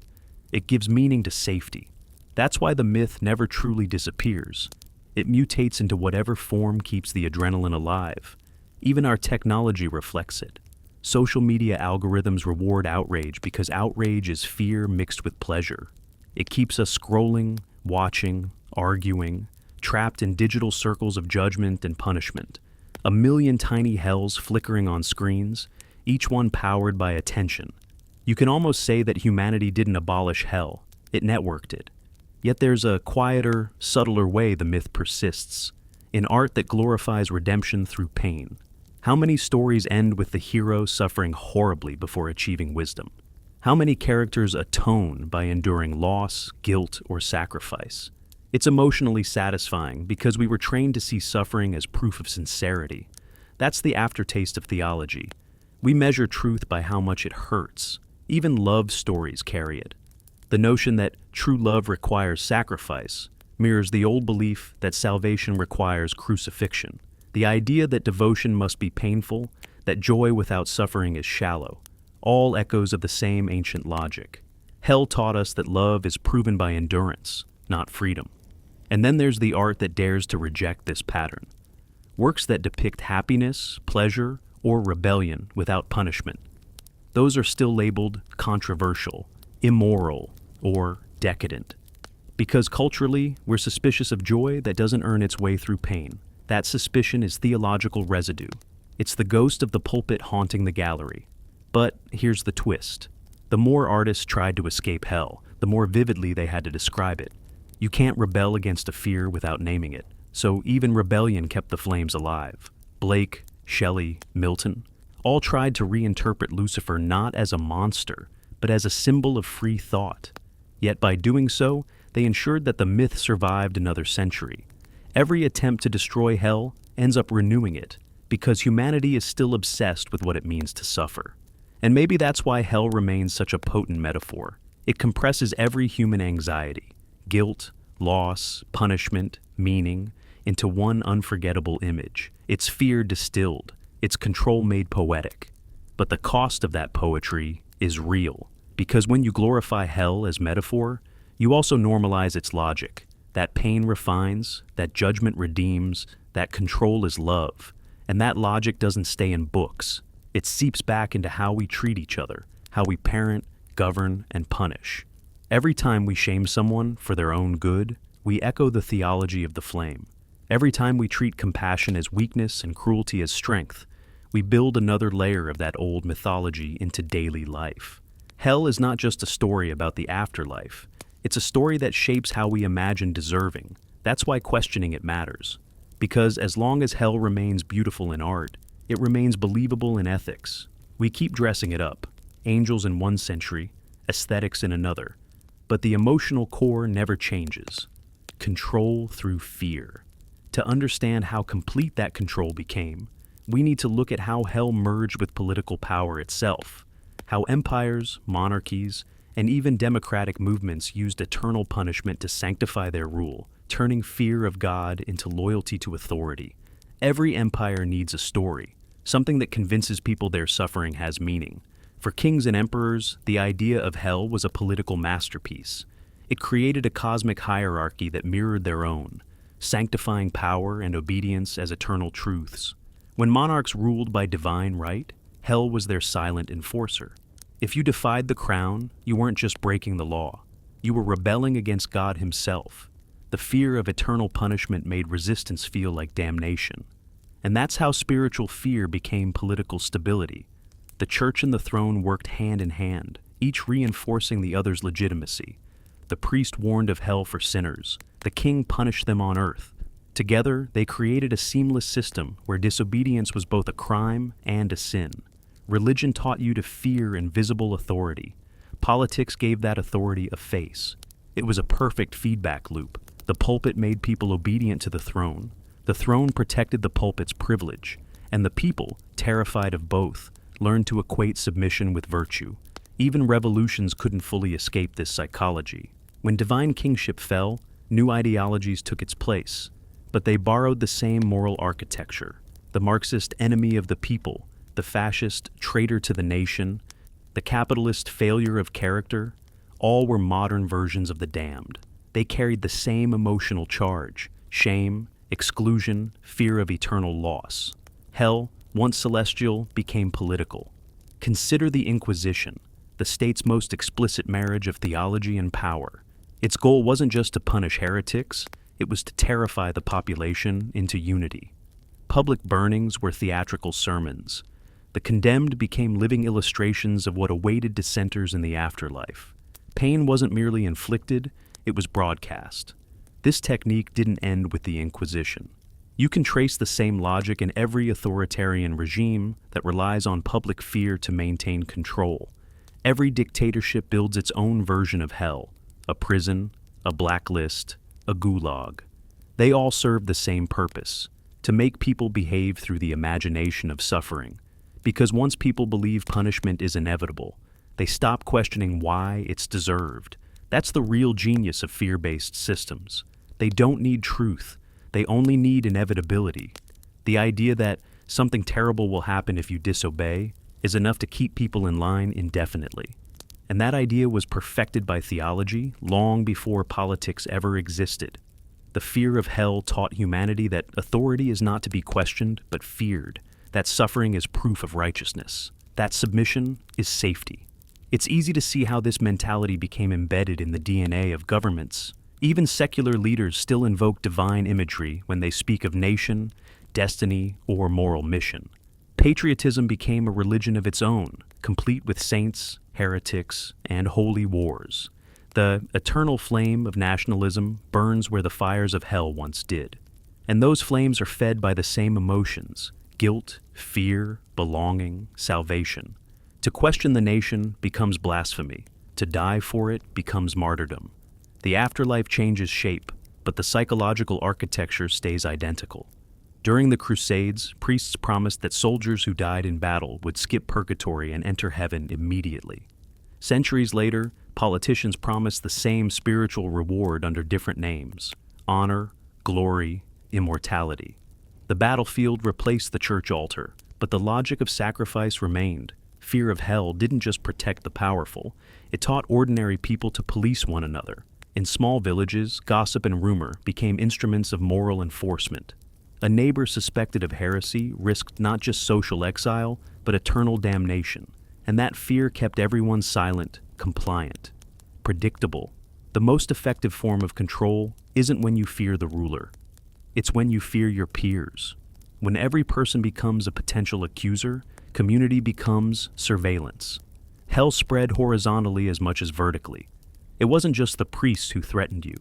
It gives meaning to safety. That's why the myth never truly disappears. It mutates into whatever form keeps the adrenaline alive. Even our technology reflects it. Social media algorithms reward outrage because outrage is fear mixed with pleasure. It keeps us scrolling, watching, arguing, trapped in digital circles of judgment and punishment. A million tiny hells flickering on screens, each one powered by attention. You can almost say that humanity didn't abolish hell, it networked it. Yet there's a quieter, subtler way the myth persists, in art that glorifies redemption through pain. How many stories end with the hero suffering horribly before achieving wisdom? How many characters atone by enduring loss, guilt, or sacrifice? It's emotionally satisfying because we were trained to see suffering as proof of sincerity. That's the aftertaste of theology. We measure truth by how much it hurts. Even love stories carry it. The notion that true love requires sacrifice mirrors the old belief that salvation requires crucifixion. The idea that devotion must be painful, that joy without suffering is shallow, all echoes of the same ancient logic. Hell taught us that love is proven by endurance, not freedom. And then there's the art that dares to reject this pattern. Works that depict happiness, pleasure, or rebellion without punishment. Those are still labeled controversial, immoral, or decadent. Because culturally, we're suspicious of joy that doesn't earn its way through pain. That suspicion is theological residue. It's the ghost of the pulpit haunting the gallery. But here's the twist. The more artists tried to escape hell, the more vividly they had to describe it. You can't rebel against a fear without naming it, so even rebellion kept the flames alive. Blake, Shelley, Milton, all tried to reinterpret Lucifer not as a monster, but as a symbol of free thought. Yet by doing so, they ensured that the myth survived another century. Every attempt to destroy hell ends up renewing it, Because humanity is still obsessed with what it means to suffer. And maybe that's why hell remains such a potent metaphor. It compresses every human anxiety, guilt, loss, punishment, meaning, into one unforgettable image. It's fear distilled, its control made poetic. But the cost of that poetry is real, because when you glorify hell as metaphor, you also normalize its logic. That pain refines, that judgment redeems, that control is love. And that logic doesn't stay in books. It seeps back into how we treat each other, how we parent, govern, and punish. Every time we shame someone for their own good, we echo the theology of the flame. Every time we treat compassion as weakness and cruelty as strength, we build another layer of that old mythology into daily life. Hell is not just a story about the afterlife. It's a story that shapes how we imagine deserving. That's why questioning it matters. Because as long as hell remains beautiful in art, it remains believable in ethics. We keep dressing it up, angels in one century, aesthetics in another. But the emotional core never changes. Control through fear. To understand how complete that control became, we need to look at how hell merged with political power itself, how empires, monarchies, and even democratic movements used eternal punishment to sanctify their rule, turning fear of God into loyalty to authority. Every empire needs a story, something that convinces people their suffering has meaning. For kings and emperors, the idea of hell was a political masterpiece. It created a cosmic hierarchy that mirrored their own, sanctifying power and obedience as eternal truths. When monarchs ruled by divine right, hell was their silent enforcer. If you defied the crown, you weren't just breaking the law. You were rebelling against God himself. The fear of eternal punishment made resistance feel like damnation. And that's how spiritual fear became political stability. The church and the throne worked hand in hand, each reinforcing the other's legitimacy. The priest warned of hell for sinners. The king punished them on earth. Together, they created a seamless system where disobedience was both a crime and a sin. Religion taught you to fear invisible authority. Politics gave that authority a face. It was a perfect feedback loop. The pulpit made people obedient to the throne protected the pulpit's privilege, and the people, terrified of both, learned to equate submission with virtue. Even revolutions couldn't fully escape this psychology. When divine kingship fell, new ideologies took its place, but they borrowed the same moral architecture. The Marxist enemy of the people, the fascist traitor to the nation, the capitalist failure of character, all were modern versions of the damned. They carried the same emotional charge: shame, exclusion, fear of eternal loss. Hell, once celestial, became political. Consider the Inquisition, the state's most explicit marriage of theology and power. Its goal wasn't just to punish heretics, it was to terrify the population into unity. Public burnings were theatrical sermons. The condemned became living illustrations of what awaited dissenters in the afterlife. Pain wasn't merely inflicted, it was broadcast. This technique didn't end with the Inquisition. You can trace the same logic in every authoritarian regime that relies on public fear to maintain control. Every dictatorship builds its own version of hell: a prison, a blacklist, a gulag. They all serve the same purpose: to make people behave through the imagination of suffering. Because once people believe punishment is inevitable, they stop questioning why it's deserved. That's the real genius of fear-based systems. They don't need truth, they only need inevitability. The idea that something terrible will happen if you disobey is enough to keep people in line indefinitely. And that idea was perfected by theology long before politics ever existed. The fear of hell taught humanity that authority is not to be questioned, but feared, that suffering is proof of righteousness, that submission is safety. It's easy to see how this mentality became embedded in the DNA of governments. Even secular leaders still invoke divine imagery when they speak of nation, destiny, or moral mission. Patriotism became a religion of its own, complete with saints, heretics, and holy wars. The eternal flame of nationalism burns where the fires of hell once did. And those flames are fed by the same emotions: guilt, fear, belonging, salvation. To question the nation becomes blasphemy. To die for it becomes martyrdom. The afterlife changes shape, but the psychological architecture stays identical. During the Crusades, priests promised that soldiers who died in battle would skip purgatory and enter heaven immediately. Centuries later, politicians promised the same spiritual reward under different names: honor, glory, immortality. The battlefield replaced the church altar, but the logic of sacrifice remained. Fear of hell didn't just protect the powerful, it taught ordinary people to police one another. In small villages, gossip and rumor became instruments of moral enforcement. A neighbor suspected of heresy risked not just social exile, but eternal damnation, and that fear kept everyone silent, compliant, predictable. The most effective form of control isn't when you fear the ruler. It's when you fear your peers. When every person becomes a potential accuser, community becomes surveillance. Hell spread horizontally as much as vertically. It wasn't just the priests who threatened you.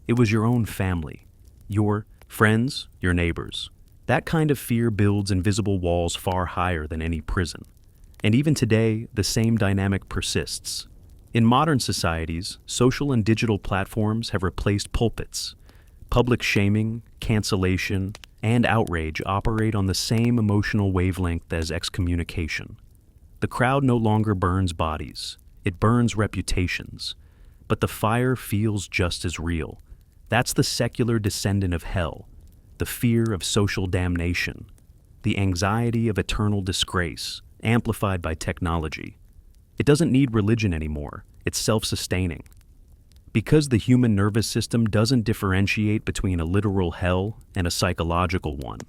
It was your own family, your friends, your neighbors. That kind of fear builds invisible walls far higher than any prison. And even today, the same dynamic persists. In modern societies, social and digital platforms have replaced pulpits. Public shaming, cancellation, and outrage operate on the same emotional wavelength as excommunication. The crowd no longer burns bodies, it burns reputations. But the fire feels just as real. That's the secular descendant of hell, the fear of social damnation, the anxiety of eternal disgrace, amplified by technology. It doesn't need religion anymore, it's self-sustaining. Because the human nervous system doesn't differentiate between a literal hell and a psychological one,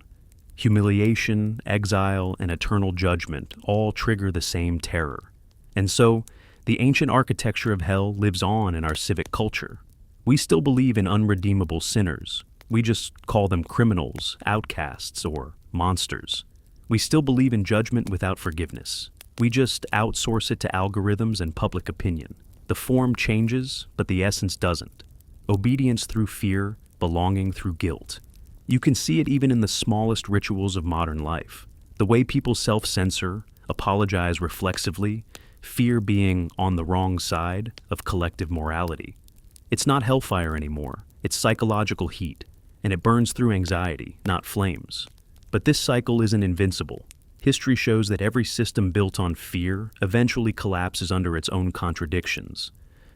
humiliation, exile, and eternal judgment all trigger the same terror. And so, the ancient architecture of hell lives on in our civic culture. We still believe in unredeemable sinners. We just call them criminals, outcasts, or monsters. We still believe in judgment without forgiveness. We just outsource it to algorithms and public opinion. The form changes, but the essence doesn't. Obedience through fear, belonging through guilt. You can see it even in the smallest rituals of modern life. The way people self-censor, apologize reflexively, fear being on the wrong side of collective morality. It's not hellfire anymore, it's psychological heat, and it burns through anxiety, not flames. But this cycle isn't invincible. History shows that every system built on fear eventually collapses under its own contradictions.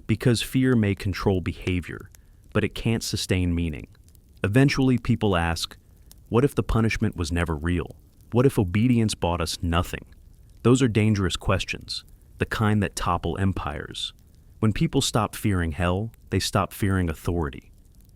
Because fear may control behavior, but it can't sustain meaning. Eventually people ask, what if the punishment was never real? What if obedience bought us nothing? Those are dangerous questions, the kind that topple empires. When people stop fearing hell, they stop fearing authority.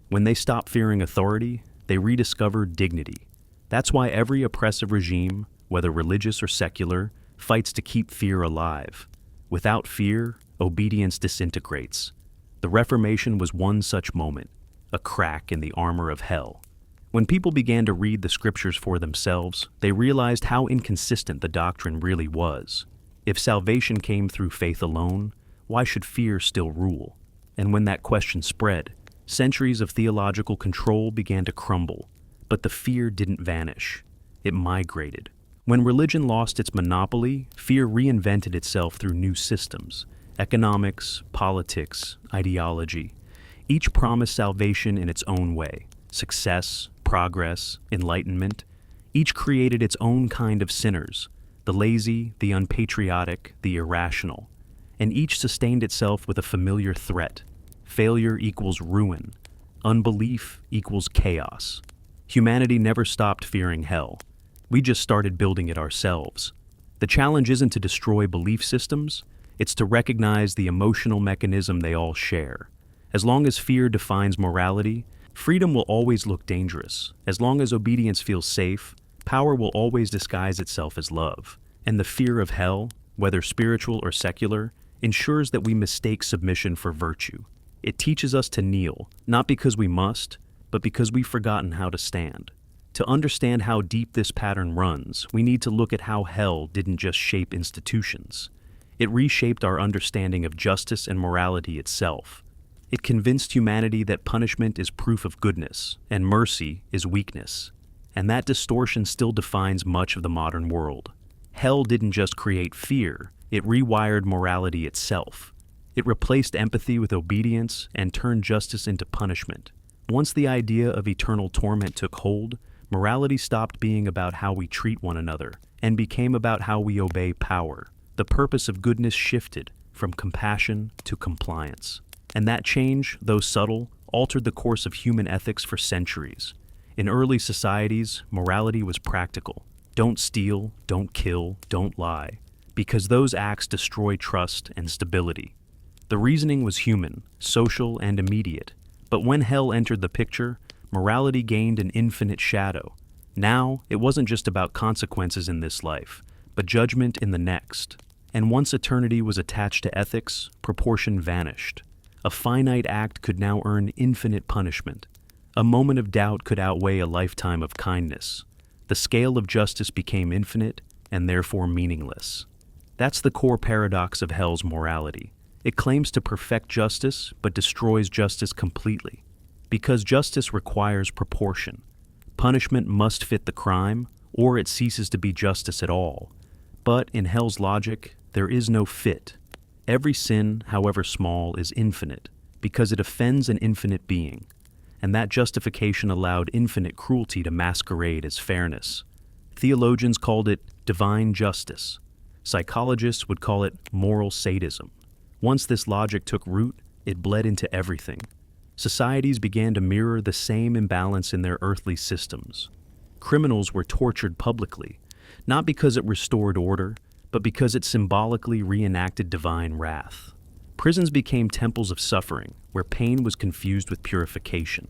When they stop fearing authority, they rediscover dignity. That's why every oppressive regime, whether religious or secular, fights to keep fear alive. Without fear, obedience disintegrates. The Reformation was one such moment, a crack in the armor of hell. When people began to read the scriptures for themselves, they realized how inconsistent the doctrine really was. If salvation came through faith alone, why should fear still rule? And when that question spread, centuries of theological control began to crumble. But the fear didn't vanish. It migrated. When religion lost its monopoly, fear reinvented itself through new systems: economics, politics, ideology. Each promised salvation in its own way: success, progress, enlightenment. Each created its own kind of sinners: the lazy, the unpatriotic, the irrational. And each sustained itself with a familiar threat: failure equals ruin, unbelief equals chaos. Humanity never stopped fearing hell. We just started building it ourselves. The challenge isn't to destroy belief systems, it's to recognize the emotional mechanism they all share. As long as fear defines morality, freedom will always look dangerous. As long as obedience feels safe, power will always disguise itself as love. And the fear of hell, whether spiritual or secular, ensures that we mistake submission for virtue. It teaches us to kneel, not because we must, but because we've forgotten how to stand. To understand how deep this pattern runs, we need to look at how hell didn't just shape institutions. It reshaped our understanding of justice and morality itself. It convinced humanity that punishment is proof of goodness, and mercy is weakness. And that distortion still defines much of the modern world. Hell didn't just create fear, it rewired morality itself. It replaced empathy with obedience and turned justice into punishment. Once the idea of eternal torment took hold, morality stopped being about how we treat one another and became about how we obey power. The purpose of goodness shifted from compassion to compliance. And that change, though subtle, altered the course of human ethics for centuries. In early societies, morality was practical. Don't steal, don't kill, don't lie, because those acts destroy trust and stability. The reasoning was human, social, and immediate. But when hell entered the picture, morality gained an infinite shadow. Now, it wasn't just about consequences in this life, but judgment in the next. And once eternity was attached to ethics, proportion vanished. A finite act could now earn infinite punishment. A moment of doubt could outweigh a lifetime of kindness. The scale of justice became infinite and therefore meaningless. That's the core paradox of hell's morality. It claims to perfect justice, but destroys justice completely. Because justice requires proportion. Punishment must fit the crime, or it ceases to be justice at all. But in hell's logic, there is no fit. Every sin, however small, is infinite, because it offends an infinite being. And that justification allowed infinite cruelty to masquerade as fairness. Theologians called it divine justice. Psychologists would call it moral sadism. Once this logic took root, it bled into everything. Societies began to mirror the same imbalance in their earthly systems. Criminals were tortured publicly, not because it restored order, but because it symbolically reenacted divine wrath. Prisons became temples of suffering, where pain was confused with purification.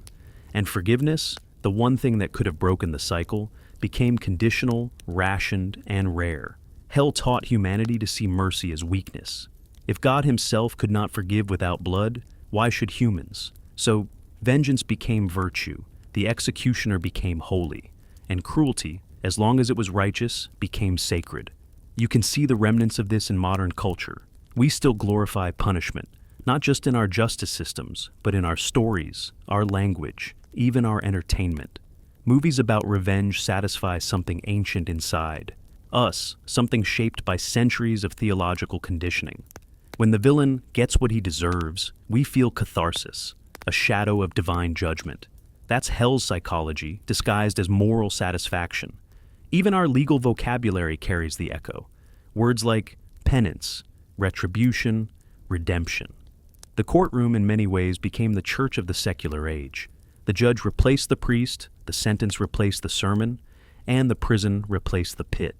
And forgiveness, the one thing that could have broken the cycle, became conditional, rationed, and rare. Hell taught humanity to see mercy as weakness. If God himself could not forgive without blood, why should humans? So, vengeance became virtue, the executioner became holy, and cruelty, as long as it was righteous, became sacred. You can see the remnants of this in modern culture. We still glorify punishment, not just in our justice systems, but in our stories, our language, even our entertainment. Movies about revenge satisfy something ancient inside. Us, something shaped by centuries of theological conditioning. When the villain gets what he deserves, we feel catharsis, a shadow of divine judgment. That's hell's psychology, disguised as moral satisfaction. Even our legal vocabulary carries the echo. Words like penance, retribution, redemption. The courtroom in many ways became the church of the secular age. The judge replaced the priest, the sentence replaced the sermon, and the prison replaced the pit.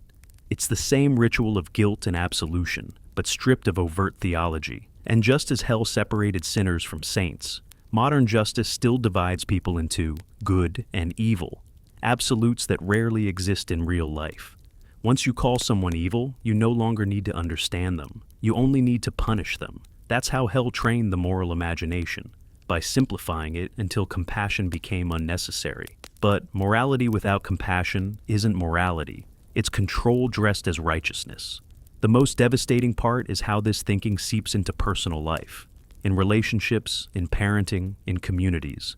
It's the same ritual of guilt and absolution, but stripped of overt theology. And just as hell separated sinners from saints, modern justice still divides people into good and evil, absolutes that rarely exist in real life. Once you call someone evil, you no longer need to understand them. You only need to punish them. That's how hell trained the moral imagination, by simplifying it until compassion became unnecessary. But morality without compassion isn't morality. It's control dressed as righteousness. The most devastating part is how this thinking seeps into personal life. In relationships, in parenting, in communities.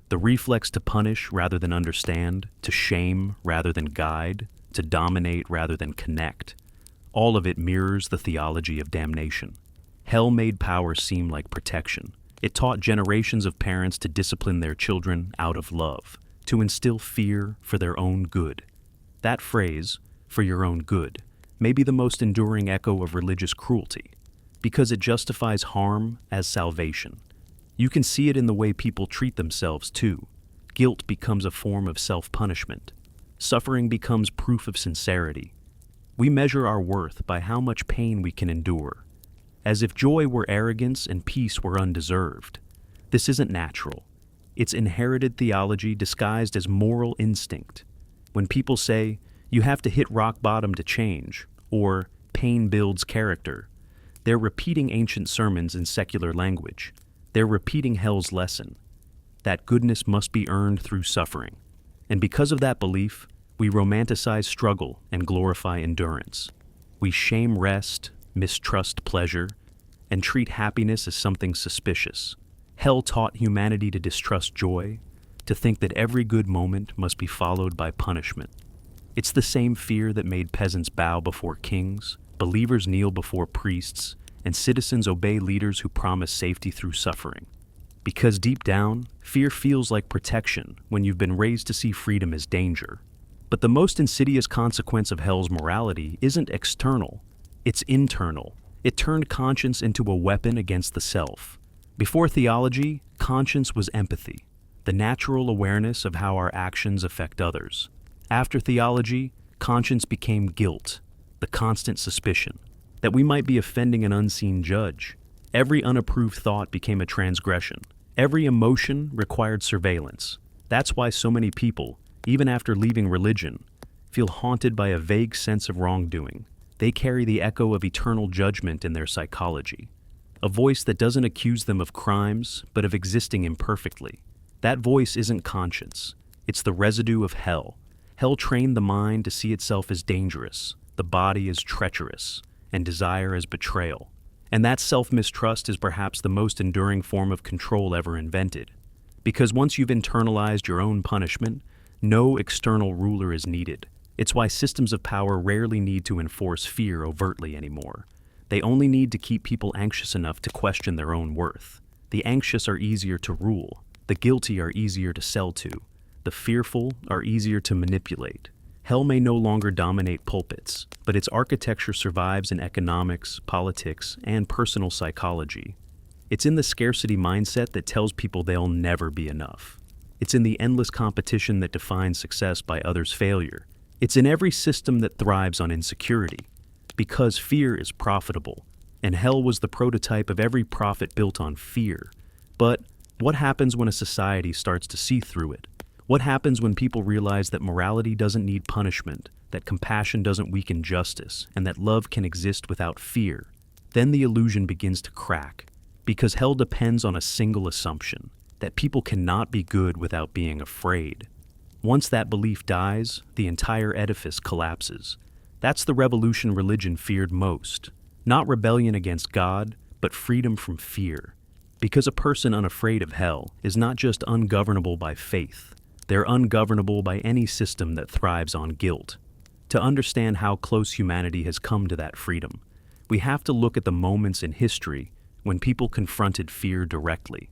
The reflex to punish rather than understand, to shame rather than guide, to dominate rather than connect. All of it mirrors the theology of damnation. Hell made power seem like protection. It taught generations of parents to discipline their children out of love, to instill fear for their own good. That phrase, for your own good, may be the most enduring echo of religious cruelty, because it justifies harm as salvation. You can see it in the way people treat themselves, too. Guilt becomes a form of self-punishment. Suffering becomes proof of sincerity. We measure our worth by how much pain we can endure, as if joy were arrogance and peace were undeserved. This isn't natural. It's inherited theology disguised as moral instinct. When people say, you have to hit rock bottom to change, or pain builds character, they're repeating ancient sermons in secular language. They're repeating hell's lesson, that goodness must be earned through suffering. And because of that belief, we romanticize struggle and glorify endurance. We shame rest, mistrust pleasure, and treat happiness as something suspicious. Hell taught humanity to distrust joy, to think that every good moment must be followed by punishment. It's the same fear that made peasants bow before kings, believers kneel before priests, and citizens obey leaders who promise safety through suffering. Because deep down, fear feels like protection when you've been raised to see freedom as danger. But the most insidious consequence of hell's morality isn't external, it's internal. It turned conscience into a weapon against the self. Before theology, conscience was empathy, the natural awareness of how our actions affect others. After theology, conscience became guilt, the constant suspicion that we might be offending an unseen judge. Every unapproved thought became a transgression. Every emotion required surveillance. That's why so many people, even after leaving religion, feel haunted by a vague sense of wrongdoing. They carry the echo of eternal judgment in their psychology, a voice that doesn't accuse them of crimes, but of existing imperfectly. That voice isn't conscience. It's the residue of hell. Hell trained the mind to see itself as dangerous, the body as treacherous, and desire as betrayal. And that self-mistrust is perhaps the most enduring form of control ever invented. Because once you've internalized your own punishment, no external ruler is needed. It's why systems of power rarely need to enforce fear overtly anymore. They only need to keep people anxious enough to question their own worth. The anxious are easier to rule. The guilty are easier to sell to. The fearful are easier to manipulate. Hell may no longer dominate pulpits, but its architecture survives in economics, politics, and personal psychology. It's in the scarcity mindset that tells people they'll never be enough. It's in the endless competition that defines success by others' failure. It's in every system that thrives on insecurity. Because fear is profitable, and hell was the prototype of every profit built on fear. But what happens when a society starts to see through it? What happens when people realize that morality doesn't need punishment, that compassion doesn't weaken justice, and that love can exist without fear? Then the illusion begins to crack, because hell depends on a single assumption, that people cannot be good without being afraid. Once that belief dies, the entire edifice collapses. That's the revolution religion feared most. Not rebellion against God, but freedom from fear. Because a person unafraid of hell is not just ungovernable by faith, they're ungovernable by any system that thrives on guilt. To understand how close humanity has come to that freedom, we have to look at the moments in history when people confronted fear directly.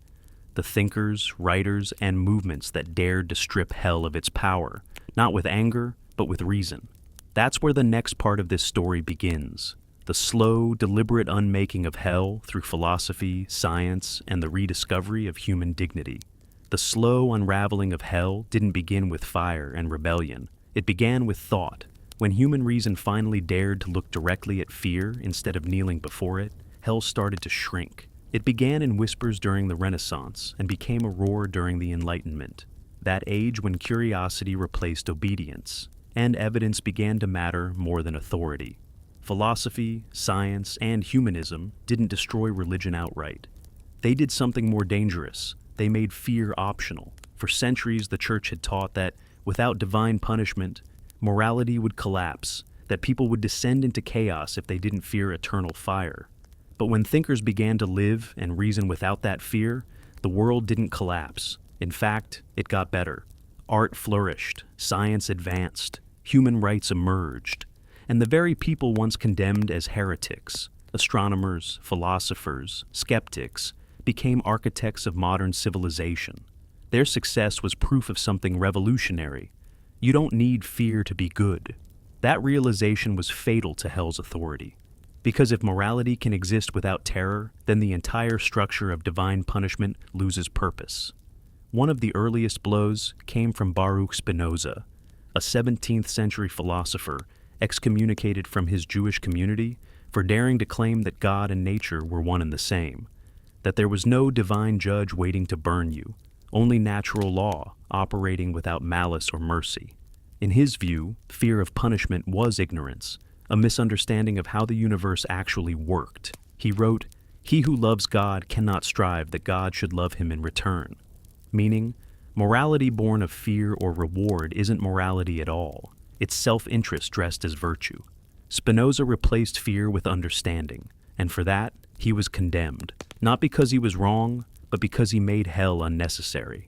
The thinkers, writers, and movements that dared to strip hell of its power, not with anger, but with reason. That's where the next part of this story begins. The slow, deliberate unmaking of hell through philosophy, science, and the rediscovery of human dignity. The slow unraveling of hell didn't begin with fire and rebellion. It began with thought. When human reason finally dared to look directly at fear instead of kneeling before it, hell started to shrink. It began in whispers during the Renaissance and became a roar during the Enlightenment, that age when curiosity replaced obedience, and evidence began to matter more than authority. Philosophy, science, and humanism didn't destroy religion outright. They did something more dangerous. They made fear optional. For centuries, the church had taught that without divine punishment, morality would collapse, that people would descend into chaos if they didn't fear eternal fire. But when thinkers began to live and reason without that fear, the world didn't collapse. In fact, it got better. Art flourished, science advanced, human rights emerged, and the very people once condemned as heretics, astronomers, philosophers, skeptics, became architects of modern civilization. Their success was proof of something revolutionary. You don't need fear to be good. That realization was fatal to hell's authority. Because if morality can exist without terror, then the entire structure of divine punishment loses purpose. One of the earliest blows came from Baruch Spinoza, a 17th century philosopher excommunicated from his Jewish community for daring to claim that God and nature were one and the same, that there was no divine judge waiting to burn you, only natural law operating without malice or mercy. In his view, fear of punishment was ignorance, a misunderstanding of how the universe actually worked. He wrote, "He who loves God cannot strive that God should love him in return," meaning, morality born of fear or reward isn't morality at all. It's self-interest dressed as virtue. Spinoza replaced fear with understanding, and for that, he was condemned, not because he was wrong, but because he made hell unnecessary.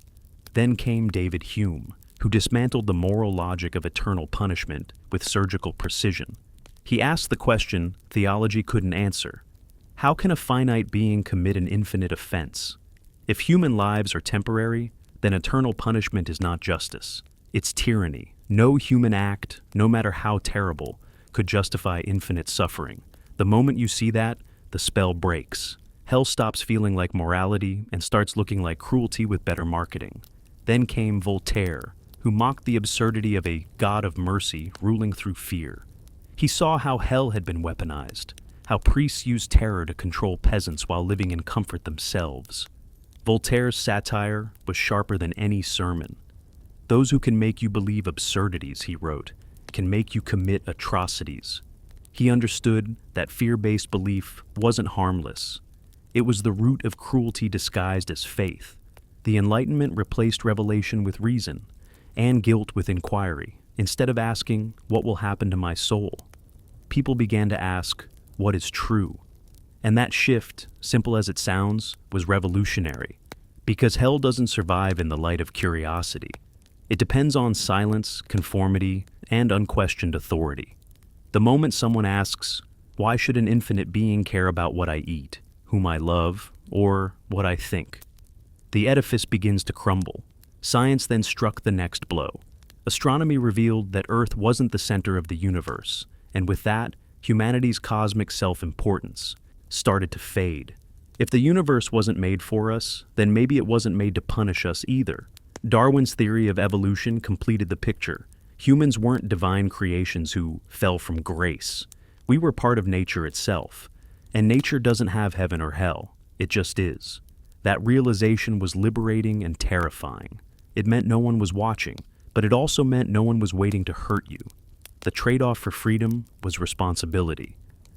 Then came David Hume, who dismantled the moral logic of eternal punishment with surgical precision. He asked the question theology couldn't answer. How can a finite being commit an infinite offense? If human lives are temporary, then eternal punishment is not justice. It's tyranny. No human act, no matter how terrible, could justify infinite suffering. The moment you see that, the spell breaks. Hell stops feeling like morality and starts looking like cruelty with better marketing. Then came Voltaire, who mocked the absurdity of a God of mercy ruling through fear. He saw how hell had been weaponized, how priests used terror to control peasants while living in comfort themselves. Voltaire's satire was sharper than any sermon. Those who can make you believe absurdities, he wrote, can make you commit atrocities. He understood that fear-based belief wasn't harmless. It was the root of cruelty disguised as faith. The Enlightenment replaced revelation with reason, and guilt with inquiry. Instead of asking, what will happen to my soul? People began to ask, what is true? And that shift, simple as it sounds, was revolutionary. Because hell doesn't survive in the light of curiosity. It depends on silence, conformity, and unquestioned authority. The moment someone asks, why should an infinite being care about what I eat, whom I love, or what I think? The edifice begins to crumble. Science then struck the next blow. Astronomy revealed that Earth wasn't the center of the universe, and with that, humanity's cosmic self-importance started to fade. If the universe wasn't made for us, then maybe it wasn't made to punish us either. Darwin's theory of evolution completed the picture. Humans weren't divine creations who fell from grace. We were part of nature itself. And nature doesn't have heaven or hell. It just is. That realization was liberating and terrifying. It meant no one was watching, but it also meant no one was waiting to hurt you. The trade-off for freedom was responsibility.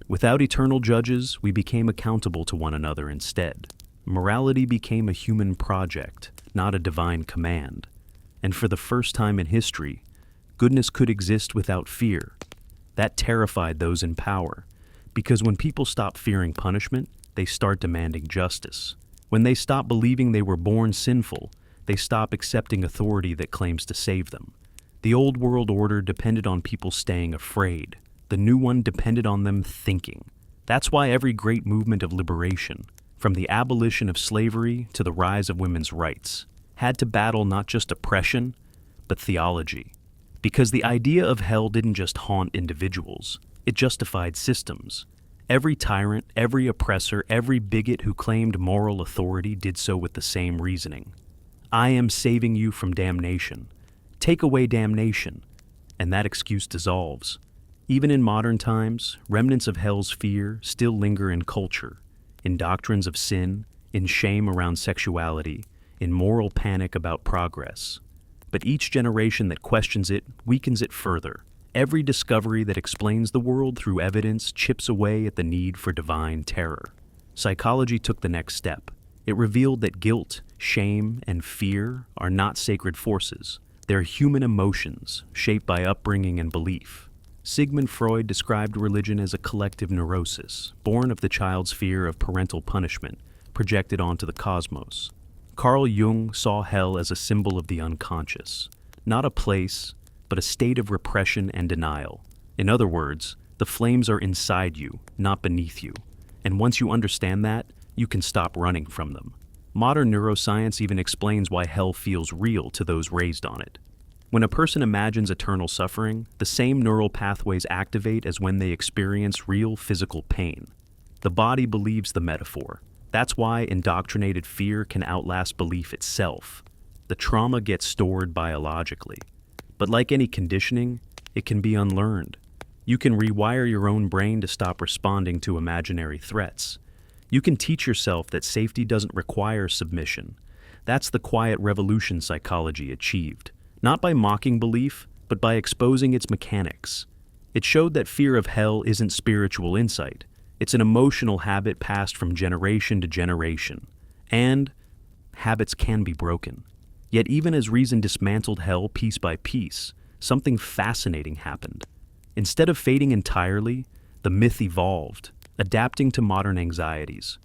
Without eternal judges, we became accountable to one another instead. Morality became a human project, not a divine command. And for the first time in history, goodness could exist without fear. That terrified those in power, because when people stop fearing punishment, they start demanding justice. When they stop believing they were born sinful, they stop accepting authority that claims to save them. The old world order depended on people staying afraid. The new one depended on them thinking. That's why every great movement of liberation, from the abolition of slavery to the rise of women's rights, had to battle not just oppression, but theology. Because the idea of hell didn't just haunt individuals, it justified systems. Every tyrant, every oppressor, every bigot who claimed moral authority did so with the same reasoning. I am saving you from damnation. Take away damnation, and that excuse dissolves. Even in modern times, remnants of hell's fear still linger in culture, in doctrines of sin, in shame around sexuality, in moral panic about progress. But each generation that questions it weakens it further. Every discovery that explains the world through evidence chips away at the need for divine terror. Psychology took the next step. It revealed that guilt, shame, and fear are not sacred forces. They're human emotions, shaped by upbringing and belief. Sigmund Freud described religion as a collective neurosis, born of the child's fear of parental punishment, projected onto the cosmos. Carl Jung saw hell as a symbol of the unconscious, not a place, but a state of repression and denial. In other words, the flames are inside you, not beneath you. And once you understand that, you can stop running from them. Modern neuroscience even explains why hell feels real to those raised on it. When a person imagines eternal suffering, the same neural pathways activate as when they experience real physical pain. The body believes the metaphor. That's why indoctrinated fear can outlast belief itself. The trauma gets stored biologically. But like any conditioning, it can be unlearned. You can rewire your own brain to stop responding to imaginary threats. You can teach yourself that safety doesn't require submission. That's the quiet revolution psychology achieved. Not by mocking belief, but by exposing its mechanics. It showed that fear of hell isn't spiritual insight. It's an emotional habit passed from generation to generation. And habits can be broken. Yet even as reason dismantled hell piece by piece, something fascinating happened. Instead of fading entirely, the myth evolved, adapting to modern anxieties.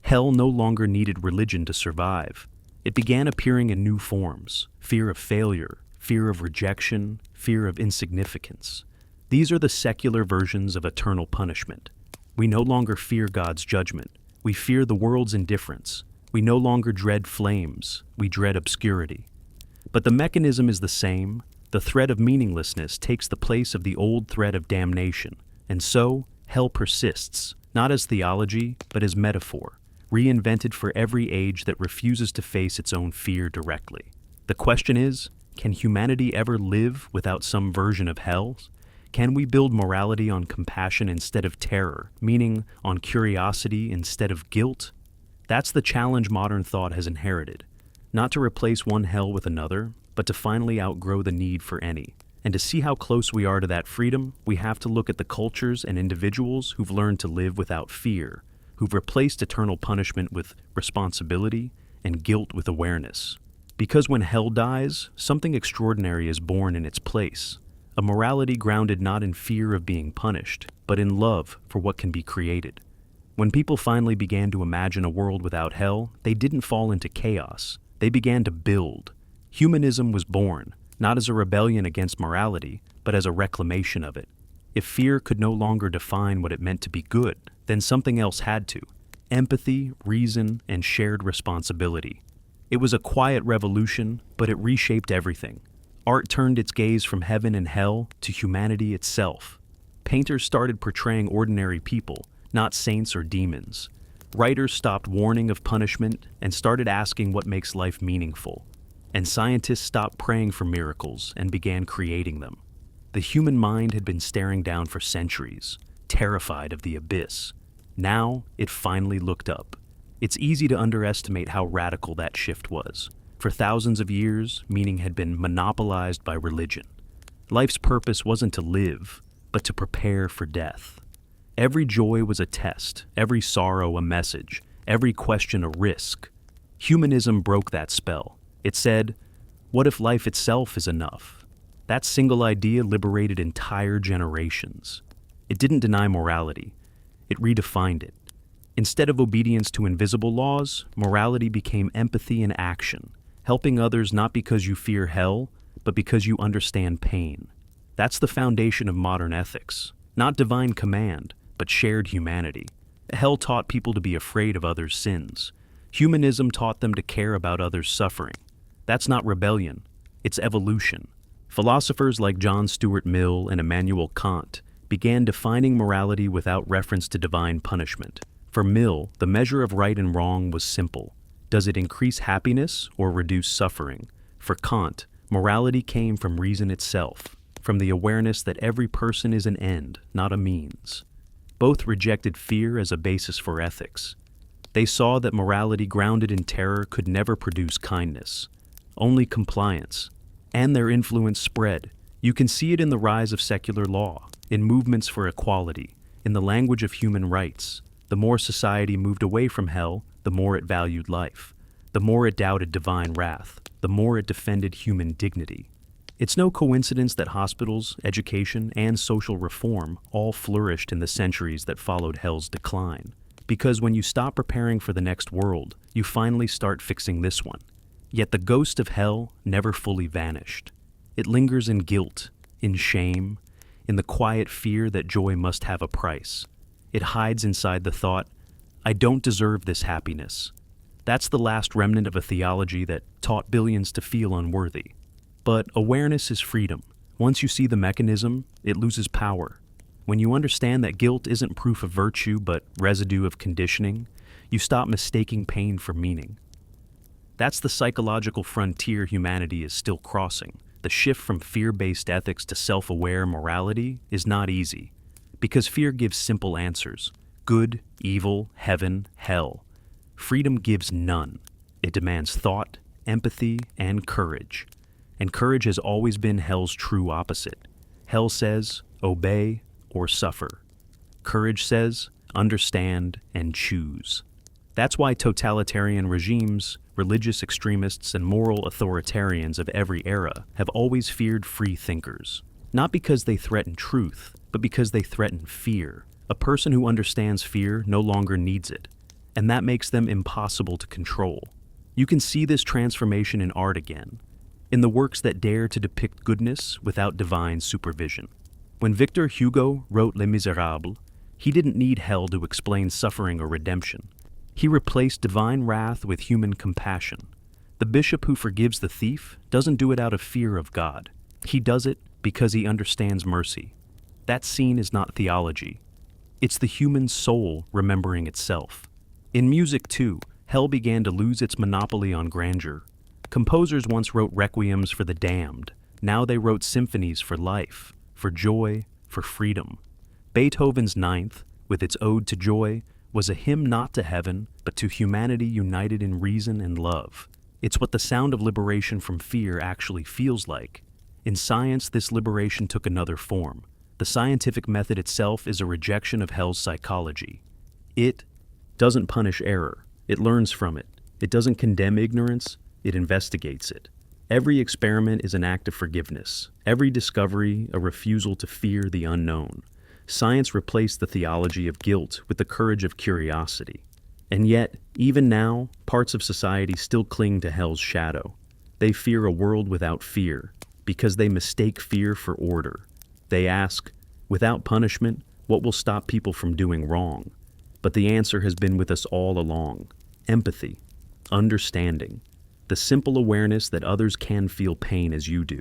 Hell no longer needed religion to survive. It began appearing in new forms: fear of failure, fear of rejection, fear of insignificance. These are the secular versions of eternal punishment. We no longer fear God's judgment. We fear the world's indifference. We no longer dread flames, we dread obscurity. But the mechanism is the same. The threat of meaninglessness takes the place of the old threat of damnation, and so hell persists, not as theology, but as metaphor, reinvented for every age that refuses to face its own fear directly. The question is, can humanity ever live without some version of hell? Can we build morality on compassion instead of terror, meaning on curiosity instead of guilt? That's the challenge modern thought has inherited. Not to replace one hell with another, but to finally outgrow the need for any. And to see how close we are to that freedom, we have to look at the cultures and individuals who've learned to live without fear, who've replaced eternal punishment with responsibility and guilt with awareness. Because when hell dies, something extraordinary is born in its place. A morality grounded not in fear of being punished, but in love for what can be created. When people finally began to imagine a world without hell, they didn't fall into chaos. They began to build. Humanism was born, not as a rebellion against morality, but as a reclamation of it. If fear could no longer define what it meant to be good, then something else had to. Empathy, reason, and shared responsibility. It was a quiet revolution, but it reshaped everything. Art turned its gaze from heaven and hell to humanity itself. Painters started portraying ordinary people, not saints or demons. Writers stopped warning of punishment and started asking what makes life meaningful. And scientists stopped praying for miracles and began creating them. The human mind had been staring down for centuries, terrified of the abyss. Now, it finally looked up. It's easy to underestimate how radical that shift was. For thousands of years, meaning had been monopolized by religion. Life's purpose wasn't to live, but to prepare for death. Every joy was a test, every sorrow a message, every question a risk. Humanism broke that spell. It said, what if life itself is enough? That single idea liberated entire generations. It didn't deny morality. It redefined it. Instead of obedience to invisible laws, morality became empathy in action, helping others not because you fear hell, but because you understand pain. That's the foundation of modern ethics. Not divine command, but shared humanity. Hell taught people to be afraid of others' sins. Humanism taught them to care about others' suffering. That's not rebellion, it's evolution. Philosophers like John Stuart Mill and Immanuel Kant began defining morality without reference to divine punishment. For Mill, the measure of right and wrong was simple. Does it increase happiness or reduce suffering? For Kant, morality came from reason itself, from the awareness that every person is an end, not a means. Both rejected fear as a basis for ethics. They saw that morality grounded in terror could never produce kindness, only compliance. And their influence spread. You can see it in the rise of secular law, in movements for equality, in the language of human rights. The more society moved away from hell, the more it valued life. The more it doubted divine wrath, the more it defended human dignity. It's no coincidence that hospitals, education, and social reform all flourished in the centuries that followed hell's decline. Because when you stop preparing for the next world, you finally start fixing this one. Yet the ghost of hell never fully vanished. It lingers in guilt, in shame, in the quiet fear that joy must have a price. It hides inside the thought, I don't deserve this happiness. That's the last remnant of a theology that taught billions to feel unworthy. But awareness is freedom. Once you see the mechanism, it loses power. When you understand that guilt isn't proof of virtue but residue of conditioning, you stop mistaking pain for meaning. That's the psychological frontier humanity is still crossing. The shift from fear-based ethics to self-aware morality is not easy, because fear gives simple answers: good, evil, heaven, hell. Freedom gives none. It demands thought, empathy, and courage. And courage has always been hell's true opposite. Hell says, obey or suffer. Courage says, understand and choose. That's why totalitarian regimes, religious extremists, and moral authoritarians of every era have always feared free thinkers. Not because they threaten truth, but because they threaten fear. A person who understands fear no longer needs it, and that makes them impossible to control. You can see this transformation in art again, in the works that dare to depict goodness without divine supervision. When Victor Hugo wrote Les Miserables, he didn't need hell to explain suffering or redemption. He replaced divine wrath with human compassion. The bishop who forgives the thief doesn't do it out of fear of God. He does it because he understands mercy. That scene is not theology. It's the human soul remembering itself. In music, too, hell began to lose its monopoly on grandeur. Composers once wrote requiems for the damned. Now they wrote symphonies for life, for joy, for freedom. Beethoven's Ninth, with its Ode to Joy, was a hymn not to heaven, but to humanity united in reason and love. It's what the sound of liberation from fear actually feels like. In science, this liberation took another form. The scientific method itself is a rejection of hell's psychology. It doesn't punish error. It learns from it. It doesn't condemn ignorance. It investigates it. Every experiment is an act of forgiveness. Every discovery, a refusal to fear the unknown. Science replaced the theology of guilt with the courage of curiosity. And yet, even now, parts of society still cling to hell's shadow. They fear a world without fear, because they mistake fear for order. They ask, without punishment, what will stop people from doing wrong? But the answer has been with us all along. Empathy, understanding, the simple awareness that others can feel pain as you do.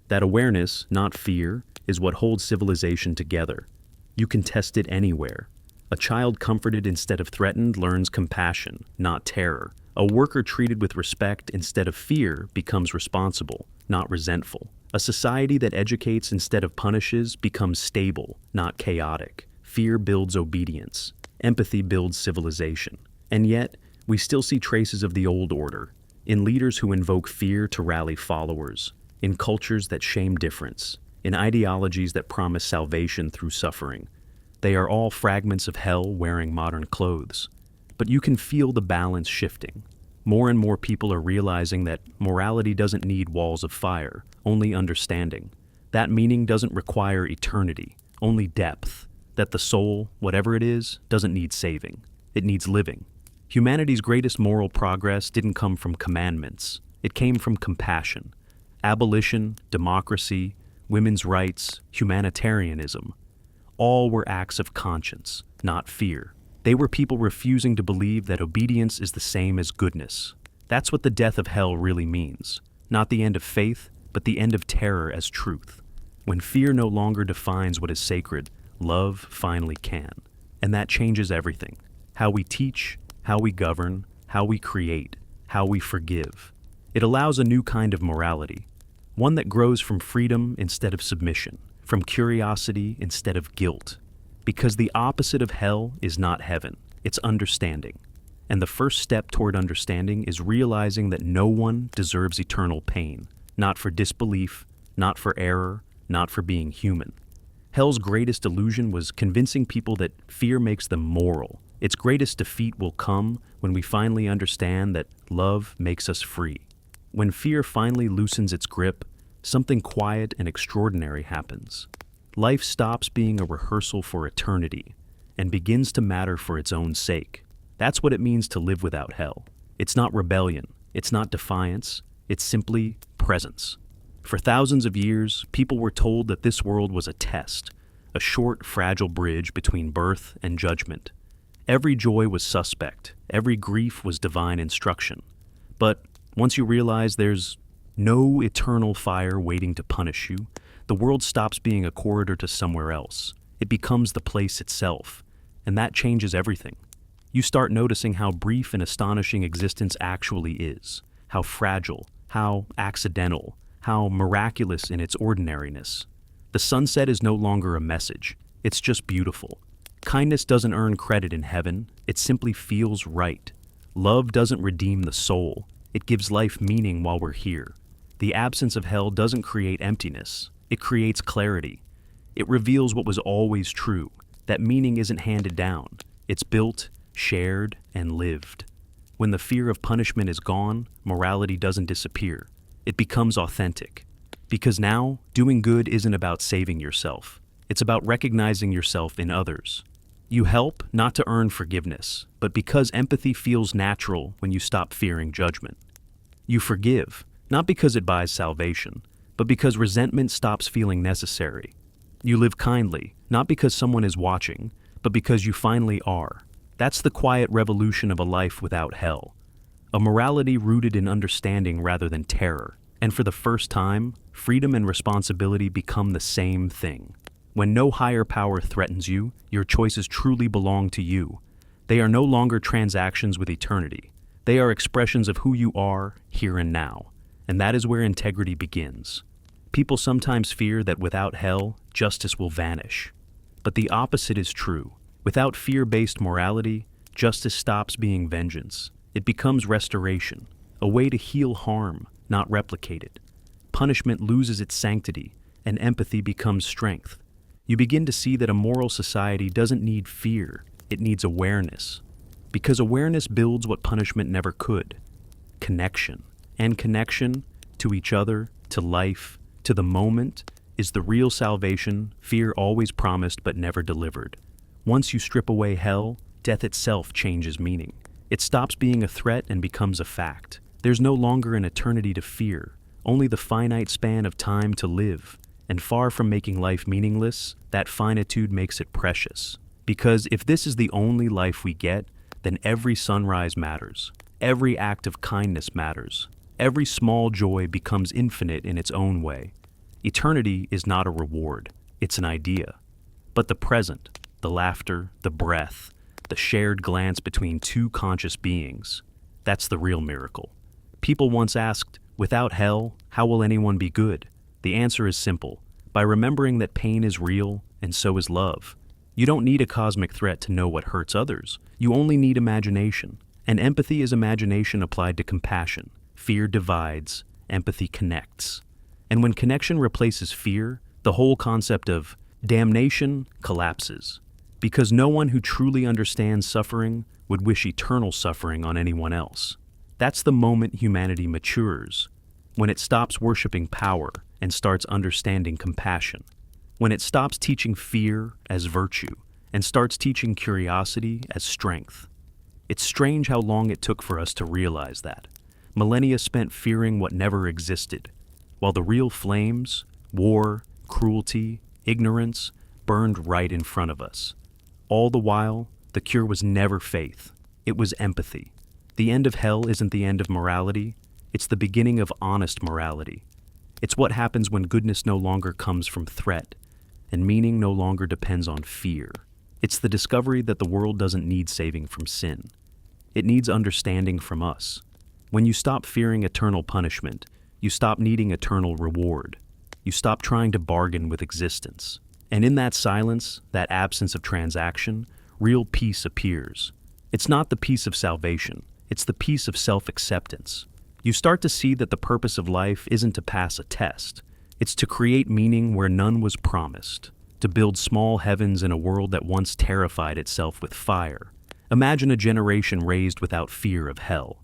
That awareness, not fear, is what holds civilization together. You can test it anywhere. A child comforted instead of threatened learns compassion, not terror. A worker treated with respect instead of fear becomes responsible, not resentful. A society that educates instead of punishes becomes stable, not chaotic. Fear builds obedience. Empathy builds civilization. And yet, we still see traces of the old order, in leaders who invoke fear to rally followers, in cultures that shame difference, in ideologies that promise salvation through suffering. They are all fragments of hell wearing modern clothes. But you can feel the balance shifting. More and more people are realizing that morality doesn't need walls of fire, only understanding. That meaning doesn't require eternity, only depth. That the soul, whatever it is, doesn't need saving. It needs living. Humanity's greatest moral progress didn't come from commandments. It came from compassion. Abolition, democracy, women's rights, humanitarianism. All were acts of conscience, not fear. They were people refusing to believe that obedience is the same as goodness. That's what the death of hell really means. Not the end of faith, but the end of terror as truth. When fear no longer defines what is sacred, love finally can. And that changes everything. How we teach, how we govern, how we create, how we forgive. It allows a new kind of morality. One that grows from freedom instead of submission, from curiosity instead of guilt. Because the opposite of hell is not heaven, it's understanding. And the first step toward understanding is realizing that no one deserves eternal pain, not for disbelief, not for error, not for being human. Hell's greatest illusion was convincing people that fear makes them moral. Its greatest defeat will come when we finally understand that love makes us free. When fear finally loosens its grip, something quiet and extraordinary happens. Life stops being a rehearsal for eternity and begins to matter for its own sake. That's what it means to live without hell. It's not rebellion, it's not defiance, it's simply presence. For thousands of years, people were told that this world was a test, a short, fragile bridge between birth and judgment. Every joy was suspect, every grief was divine instruction. But once you realize there's no eternal fire waiting to punish you, the world stops being a corridor to somewhere else. It becomes the place itself, and that changes everything. You start noticing how brief and astonishing existence actually is, how fragile, how accidental, how miraculous in its ordinariness. The sunset is no longer a message, it's just beautiful. Kindness doesn't earn credit in heaven, it simply feels right. Love doesn't redeem the soul, it gives life meaning while we're here. The absence of hell doesn't create emptiness, it creates clarity. It reveals what was always true, that meaning isn't handed down, it's built, shared, and lived. When the fear of punishment is gone, morality doesn't disappear. It becomes authentic. Because now, doing good isn't about saving yourself. It's about recognizing yourself in others. You help not to earn forgiveness, but because empathy feels natural when you stop fearing judgment. You forgive, not because it buys salvation, but because resentment stops feeling necessary. You live kindly, not because someone is watching, but because you finally are. That's the quiet revolution of a life without hell. A morality rooted in understanding rather than terror. And for the first time, freedom and responsibility become the same thing. When no higher power threatens you, your choices truly belong to you. They are no longer transactions with eternity. They are expressions of who you are, here and now. And that is where integrity begins. People sometimes fear that without hell, justice will vanish. But the opposite is true. Without fear-based morality, justice stops being vengeance. It becomes restoration, a way to heal harm, not replicate it. Punishment loses its sanctity, and empathy becomes strength. You begin to see that a moral society doesn't need fear, it needs awareness. Because awareness builds what punishment never could: connection. And connection, to each other, to life, to the moment, is the real salvation fear always promised but never delivered. Once you strip away hell, death itself changes meaning. It stops being a threat and becomes a fact. There's no longer an eternity to fear, only the finite span of time to live. And far from making life meaningless, that finitude makes it precious. Because if this is the only life we get, then every sunrise matters. Every act of kindness matters. Every small joy becomes infinite in its own way. Eternity is not a reward, it's an idea. But the present, the laughter, the breath, the shared glance between two conscious beings, that's the real miracle. People once asked, without hell, how will anyone be good? The answer is simple: by remembering that pain is real, and so is love. You don't need a cosmic threat to know what hurts others. You only need imagination. And empathy is imagination applied to compassion. Fear divides, empathy connects. And when connection replaces fear, the whole concept of damnation collapses. Because no one who truly understands suffering would wish eternal suffering on anyone else. That's the moment humanity matures, when it stops worshiping power and starts understanding compassion. When it stops teaching fear as virtue and starts teaching curiosity as strength. It's strange how long it took for us to realize that. Millennia spent fearing what never existed, while the real flames, war, cruelty, ignorance, burned right in front of us. All the while, the cure was never faith, it was empathy. The end of hell isn't the end of morality, it's the beginning of honest morality. It's what happens when goodness no longer comes from threat, and meaning no longer depends on fear. It's the discovery that the world doesn't need saving from sin. It needs understanding from us. When you stop fearing eternal punishment, you stop needing eternal reward. You stop trying to bargain with existence. And in that silence, that absence of transaction, real peace appears. It's not the peace of salvation, it's the peace of self-acceptance. You start to see that the purpose of life isn't to pass a test. It's to create meaning where none was promised, to build small heavens in a world that once terrified itself with fire. Imagine a generation raised without fear of hell.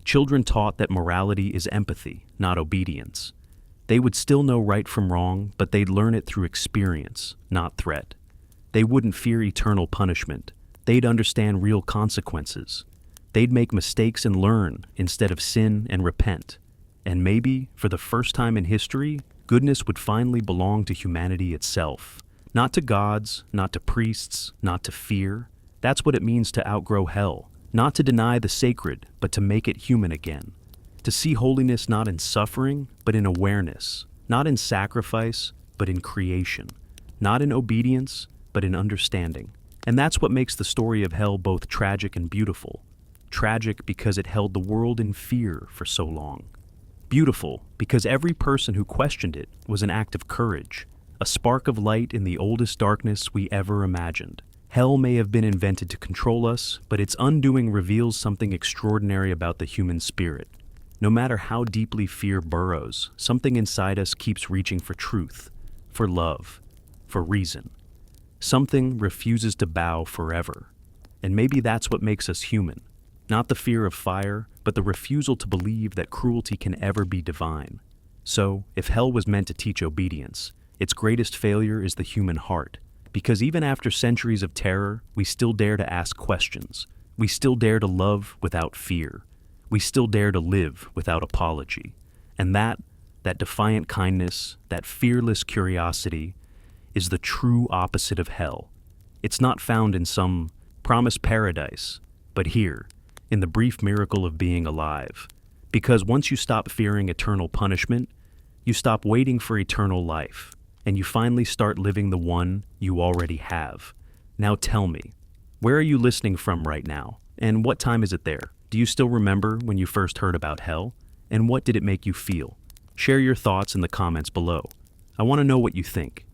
Children taught that morality is empathy, not obedience. They would still know right from wrong, but they'd learn it through experience, not threat. They wouldn't fear eternal punishment. They'd understand real consequences. They'd make mistakes and learn instead of sin and repent. And maybe, for the first time in history, goodness would finally belong to humanity itself. Not to gods, not to priests, not to fear. That's what it means to outgrow hell. Not to deny the sacred, but to make it human again. To see holiness not in suffering, but in awareness. Not in sacrifice, but in creation. Not in obedience, but in understanding. And that's what makes the story of hell both tragic and beautiful. Tragic because it held the world in fear for so long. Beautiful because every person who questioned it was an act of courage, a spark of light in the oldest darkness we ever imagined. Hell may have been invented to control us, but its undoing reveals something extraordinary about the human spirit. No matter how deeply fear burrows, something inside us keeps reaching for truth, for love, for reason. Something refuses to bow forever. And maybe that's what makes us human. Not the fear of fire, but the refusal to believe that cruelty can ever be divine. So, if hell was meant to teach obedience, its greatest failure is the human heart. Because even after centuries of terror, we still dare to ask questions. We still dare to love without fear. We still dare to live without apology. And that defiant kindness, that fearless curiosity, is the true opposite of hell. It's not found in some promised paradise, but here, in the brief miracle of being alive. Because once you stop fearing eternal punishment, you stop waiting for eternal life, and you finally start living the one you already have. Now tell me, where are you listening from right now? And what time is it there? Do you still remember when you first heard about hell? And what did it make you feel? Share your thoughts in the comments below. I want to know what you think.